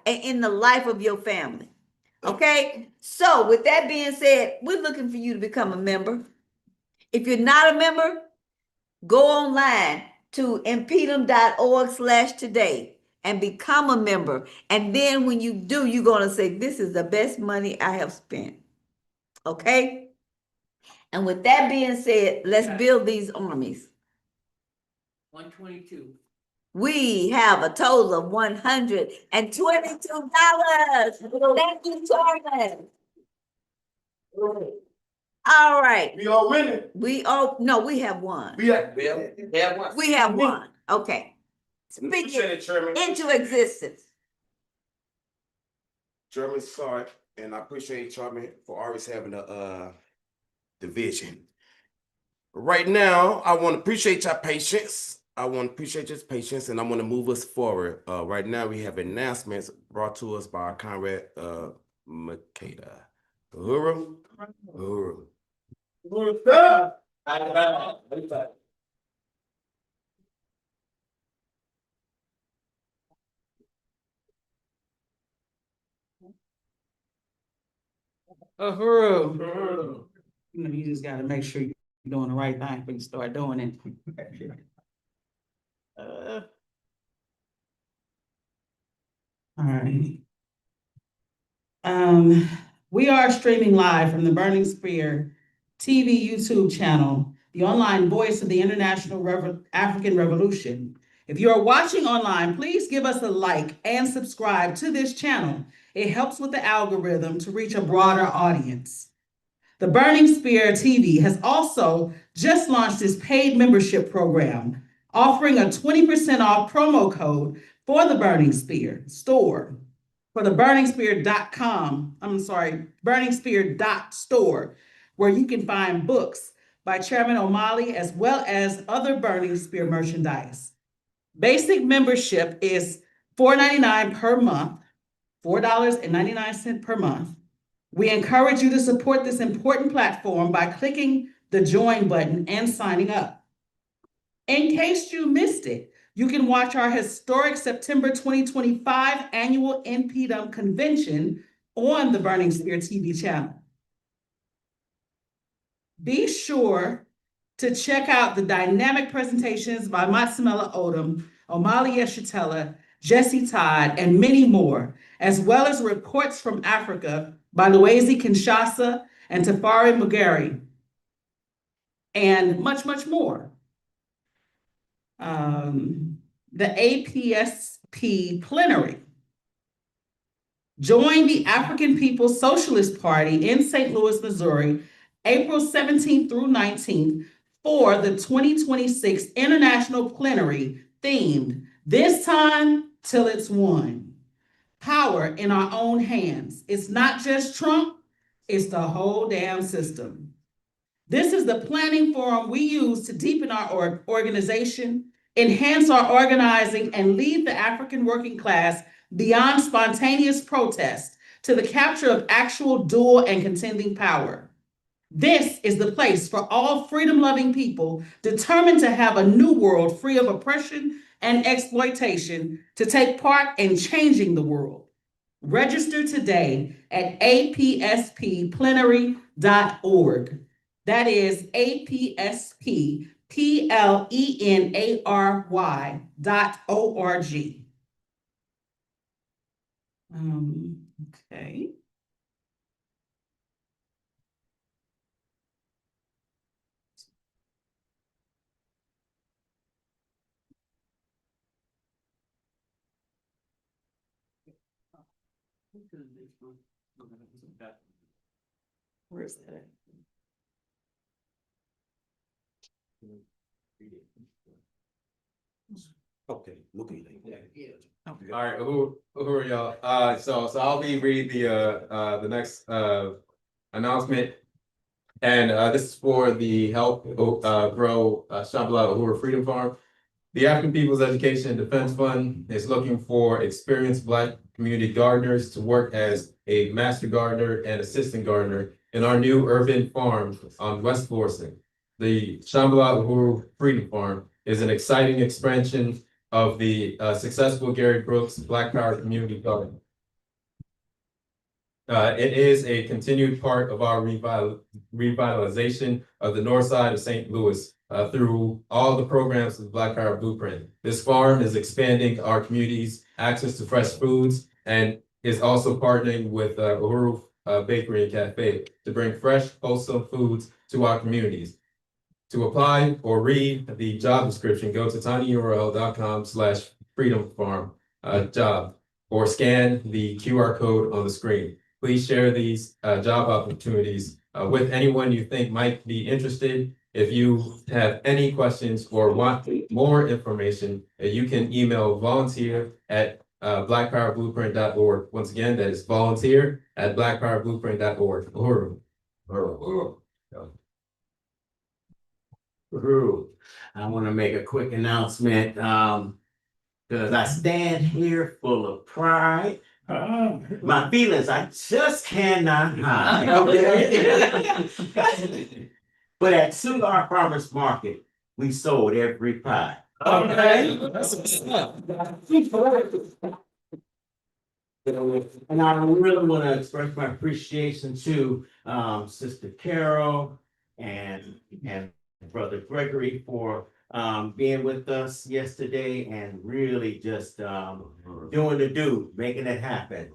in the life of your family. Okay, so with that being said, we're looking for you to become a member. If you're not a member, go online to impedum.org/today and become a member. And then when you do, you're going to say, this is the best money I have spent. Okay? And with that being said, let's build these armies. 122. We have a total of $122. Thank you, Chairman. All right. We all winning. No, we have one. We have one. We have one. Okay. Speak Appreciate it it, Chairman. into existence. Chairman, sorry, and I appreciate Chairman for always having the vision. Right now, I want to appreciate your patience. I want to appreciate your patience, and I want to move us forward. Right now, we have announcements brought to us by Conrad Makeda. Uhuru. Uhuru. Uhuru. You know, you just gotta make sure you're doing the right thing before you start doing it. All right. We are streaming live from the Burning Spear TV YouTube channel, the online voice of the International African Revolution. If you are watching online, please give us a like and subscribe to this channel. It helps with the algorithm to reach a broader audience. The Burning Spear TV has also just launched its paid membership program, offering a 20% off promo code for the Burning Spear store. For the burningspear.store, where you can find books by Chairman Omali as well as other Burning Spear merchandise. Basic membership is $4.99 per month, $4.99 per month. We encourage you to support this important platform by clicking the join button and signing up. In case you missed it, you can watch our historic September 2025 annual InPDUM convention on the Burning Spear TV channel. Be sure to check out the dynamic presentations by Matsamela Odom, Omali Yeshitela, Jesse Todd, and many more, as well as reports from Africa by Louise Kinshasa and Tafari Mugari, and much, much more. The APSP plenary. Join the African People's Socialist Party in St. Louis, Missouri, April 17th through 19th for the 2026 International Plenary themed, This Time Till It's Won. Power in our own hands. It's not just Trump, it's the whole damn system. This is the planning forum we use to deepen our organization, enhance our organizing, and lead the African working class beyond spontaneous protest to the capture of actual dual and contending power. This is the place for all freedom-loving people determined to have a new world free of oppression and exploitation to take part in changing the world. Register today at apspplenary.org. That is apspplenary.org. Okay. Where's that at? Okay, looking like All right, who are y'all? So I'll be reading the next announcement. And this is for the Help Grow Shambhala Uhuru Freedom Farm. The African People's Education and Defense Fund is looking for experienced Black community gardeners to work as a master gardener and assistant gardener in our new urban farm on West Florissant. The Shambhala Uhuru Freedom Farm is an exciting expansion of the successful Gary Brooks Black Power Community Garden. It is a continued part of our revitalization of the north side of St. Louis through all the programs of the Black Power Blueprint. This farm is expanding our community's access to fresh foods and is also partnering with Uhuru Bakery and Cafe to bring fresh, wholesome foods to our communities. To apply or read the job description, go to tinyurl.com/freedomfarm job or scan the QR code on the screen. Please share these job opportunities with anyone you think might be interested. If you have any questions or want more information, you can email volunteer@blackpowerblueprint.org. Once again, that is volunteer@blackpowerblueprint.org. Uhuru. Uhuru. I want to make a quick announcement, because I stand here full of pride. My feelings, I just cannot hide. Okay? But at Sugar Farmers Market, we sold every pie. Okay? And I really want to express my appreciation to Sister Carol and Brother Gregory for being with us yesterday and really just doing the do, making it happen.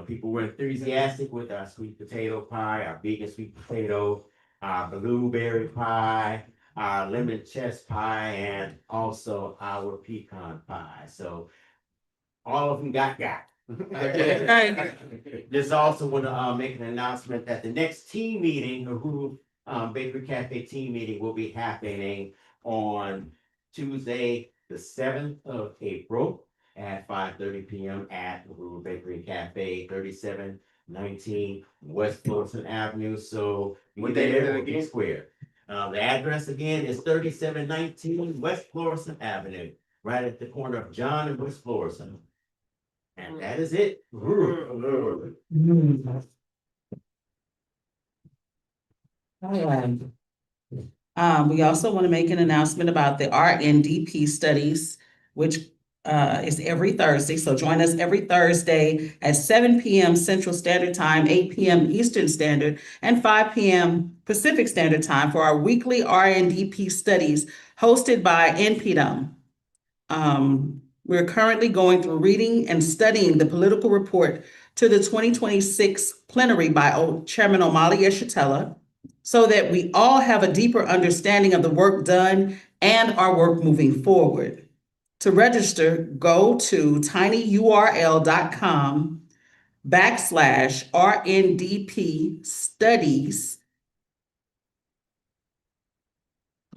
People were enthusiastic with our sweet potato pie, our vegan sweet potato, our blueberry pie, our lemon chest pie, and also our pecan pie. So all of them got. Just also want to make an announcement that the next team meeting, the Uhuru Bakery Cafe team meeting, will be happening on Tuesday, the 7th of April at 5:30 p.m. at Uhuru Bakery Cafe, 3719 West Florissant Avenue. So be there again square. The address again is 3719 West Florissant Avenue, right at the corner of John and West Florissant. And that is it. We also want to make an announcement about the RNDP studies, which is every Thursday. So join us every Thursday at 7 p.m. Central Standard Time, 8 p.m. Eastern Standard, and 5 p.m. Pacific Standard Time for our weekly RNDP studies hosted by InPDUM. We're currently going through reading and studying the political report to the 2026 plenary by Chairman Omali Yeshitela, so that we all have a deeper understanding of the work done and our work moving forward. To register, go to tinyurl.com/RNDP studies.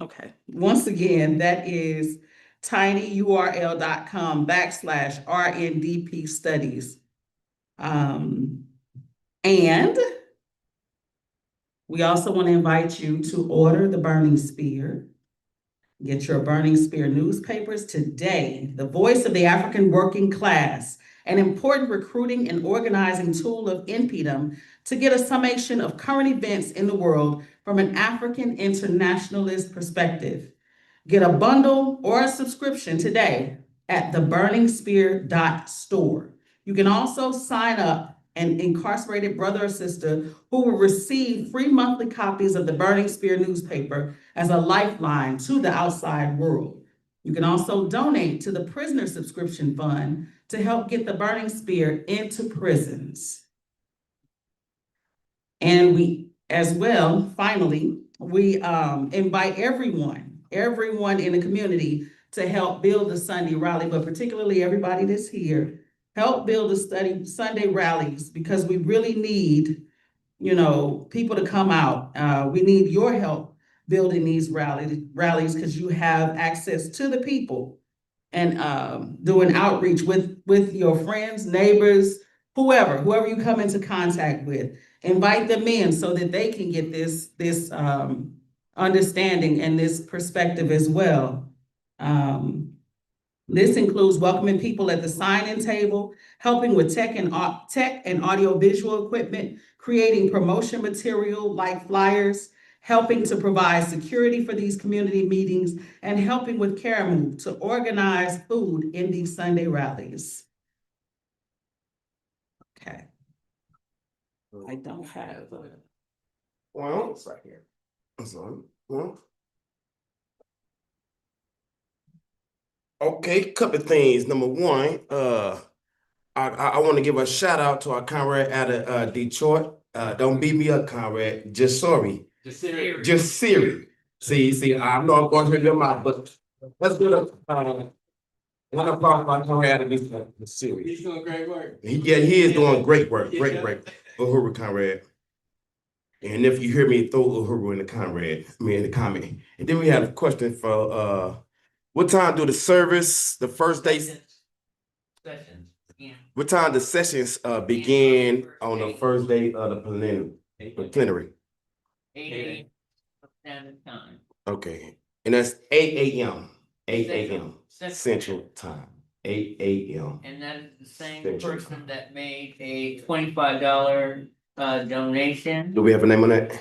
Okay, once again, that is tinyurl.com/RNDP studies. And we also want to invite you to order the Burning Spear. Get your Burning Spear newspapers today. The voice of the African working class, an important recruiting and organizing tool of InPDUM to get a summation of current events in the world from an African internationalist perspective. Get a bundle or a subscription today at theburningspear.store. You can also sign up an incarcerated brother or sister who will receive free monthly copies of the Burning Spear newspaper as a lifeline to the outside world. You can also donate to the Prisoner Subscription Fund to help get the Burning Spear into prisons. And we, as well, finally, we invite everyone in the community to help build the Sunday rally, but particularly everybody that's here, help build the Sunday rallies, because we really need, people to come out. We need your help building these rallies because you have access to the people. and doing outreach with your friends, neighbors, whoever you come into contact with. Invite them in so that they can get this understanding and this perspective as well. This includes welcoming people at the sign-in table, helping with tech and audio-visual equipment, creating promotion material like flyers, helping to provide security for these community meetings, and helping with Care Move to organize food in these Sunday rallies. Okay. I don't have. Well, it's right here. So, well. Okay, couple of things. Number one, I want to give a shout out to our comrade out of Detroit. Don't beat me up, comrade. Just sorry. Just Siri. See, I know I'm going to your mouth, but let's do the one o'clock my comrade out of Detroit. Siri. He's doing great work. He is doing great work. Uhuru, comrade. And if you hear me, throw Uhuru in the comrade. In the comment. And then we have a question for what time do the service, the first day? Sessions. Yeah. What time the sessions begin on the first day of the plenary? 8 a.m. Standard time. Okay, and that's 8 a.m. 8 a.m. Central. Central Time. 8 a.m. And that is the same Central person Time. that made a $25 donation. Do we have a name on that?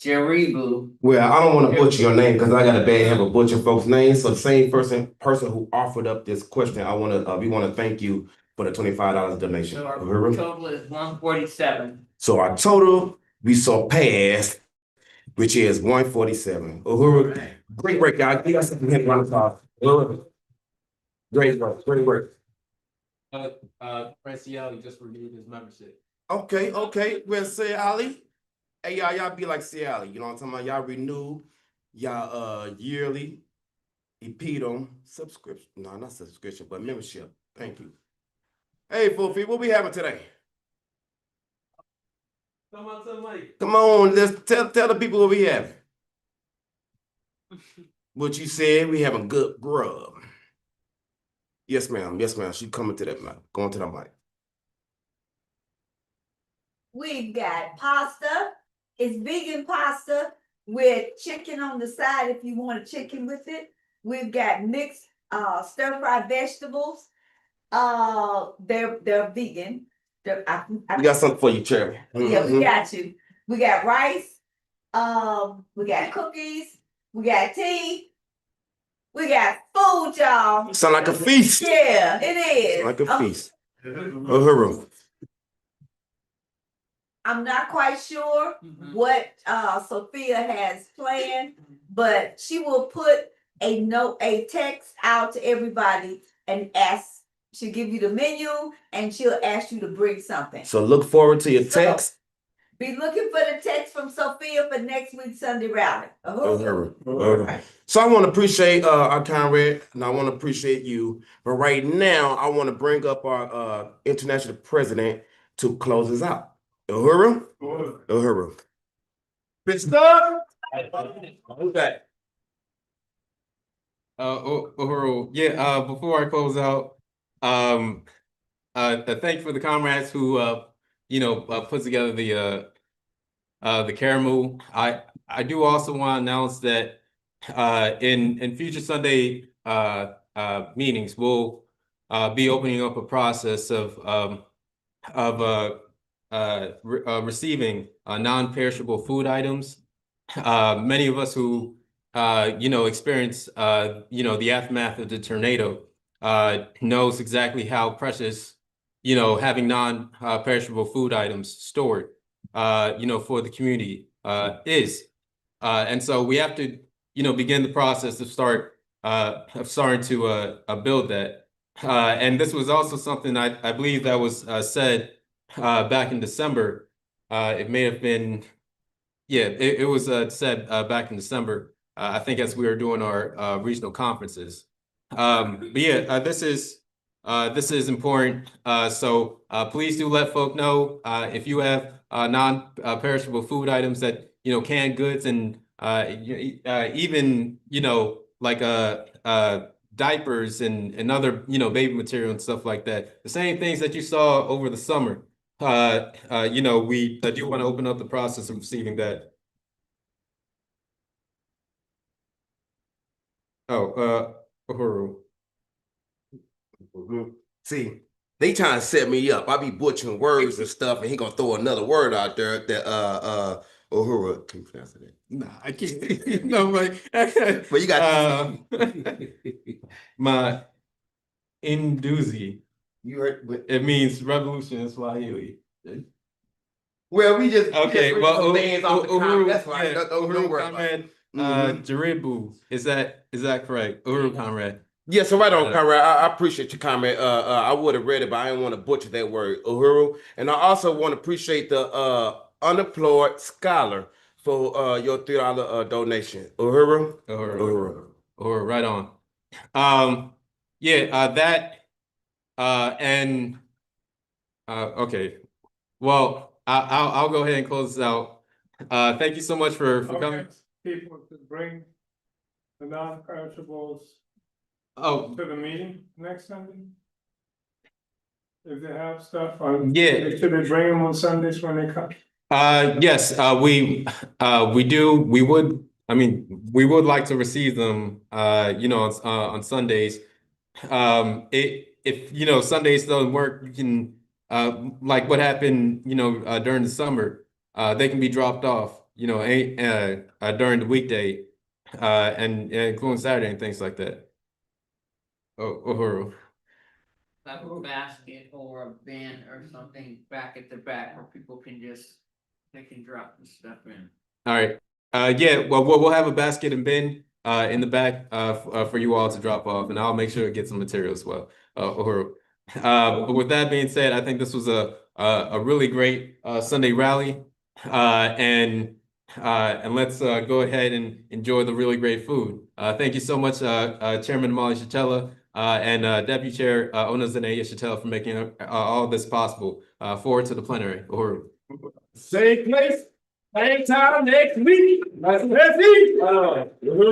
Jeribu. Well, I don't want to butcher your name because I got a bad habit of butchering folks' names. So the same person who offered up this question, we want to thank you for the $25 donation. So our Uhuru. total is 147. So our total we surpassed, which is 147. Uhuru, great work, y'all. Give us a hand round of applause. Uhuru. Great work. Francielli just renewed his membership. Okay. Well, say Ali. Hey, y'all be like Ciali, you know what I'm talking about? Y'all renew y'all yearly InPDUM subscription. No, not subscription, but membership. Thank you. Hey, Fufi, what we having today? Come on, somebody. Come on, let's tell the people what we having. What you said, we having good grub. Yes, ma'am. She coming to that mic. Going to the mic. We've got pasta. It's vegan pasta with chicken on the side if you want a chicken with it. We've got mixed stir-fried vegetables. They're vegan. We got something for you, Cherry. Yeah, we got you. We got rice. We got cookies. We got tea. We got food, y'all. Sound like a feast. Yeah, it is. Like a feast. Uhuru. I'm not quite sure what Sophia has planned, but she will put a text out to everybody and ask. She'll give you the menu and she'll ask you to bring something. So look forward to your text. Be looking for the text from Sophia for next week's Sunday rally. Uhuru. So I want to appreciate our comrade, and I want to appreciate you. But right now, I want to bring up our international president to close us out. Uhuru. Mr. Who's that? Uhuru. Yeah, before I close out, thank you for the comrades who put together the Care Move. I do also want to announce that in future Sunday meetings, we'll be opening up a process of receiving non-perishable food items. Many of us who experience the aftermath of the tornado knows exactly how precious having non-perishable food items stored for the community is. And so we have to begin the process of starting to build that. And this was also something I believe that was said back in December. It may have been, it was said back in December, I think as we were doing our regional conferences. But yeah, this is important. So please do let folk know if you have non-perishable food items that, canned goods and even, diapers and other, baby material and stuff like that. The same things that you saw over the summer. We do want to open up the process of receiving that. Uhuru. See, they trying to set me up. I be butchering words and stuff, and he gonna throw another word out there that Uhuru. Can you pronounce that? Nah, I can't. No, but But you got my Induzi. you heard. But, It means revolution in Swahili. well, we just Okay, well, some names off the comment. That's yeah, right. Don't Uhuru worry about it. Comrade, Jaribu. Is that correct? Uhuru Comrade. Yeah, so right on, Conrad. I appreciate your comment. I would have read it, but I didn't want to butcher that word, Uhuru. And I also want to appreciate the unemployed scholar for your $3 donation. Uhuru. Uhuru, right on. Okay. Well, I'll go ahead and close this out. Thank you so much for coming. People to bring the non-perishables Oh, to the meeting next Sunday? If they have stuff on. Yeah. Should they bring them on Sundays when they come? yes, we do. We would like to receive them, on Sundays. If Sundays don't work, you can, like what happened, during the summer, they can be dropped off, during the weekday, and including Saturday and things like that. Uhuru. Like a basket or a bin or something back at the back where people can they can drop the stuff in. All right. Yeah. Well, we'll have a basket and bin in the back for you all to drop off, and I'll make sure to get some material as well. Uhuru. But with that being said, I think this was a really great Sunday rally, and let's go ahead and enjoy the really great food. Thank you so much, Chairman Omali Shatella, and Deputy Chair Onazane Shatella for making all this possible. Forward to the plenary. Uhuru. Same place, same time next week. Let's see.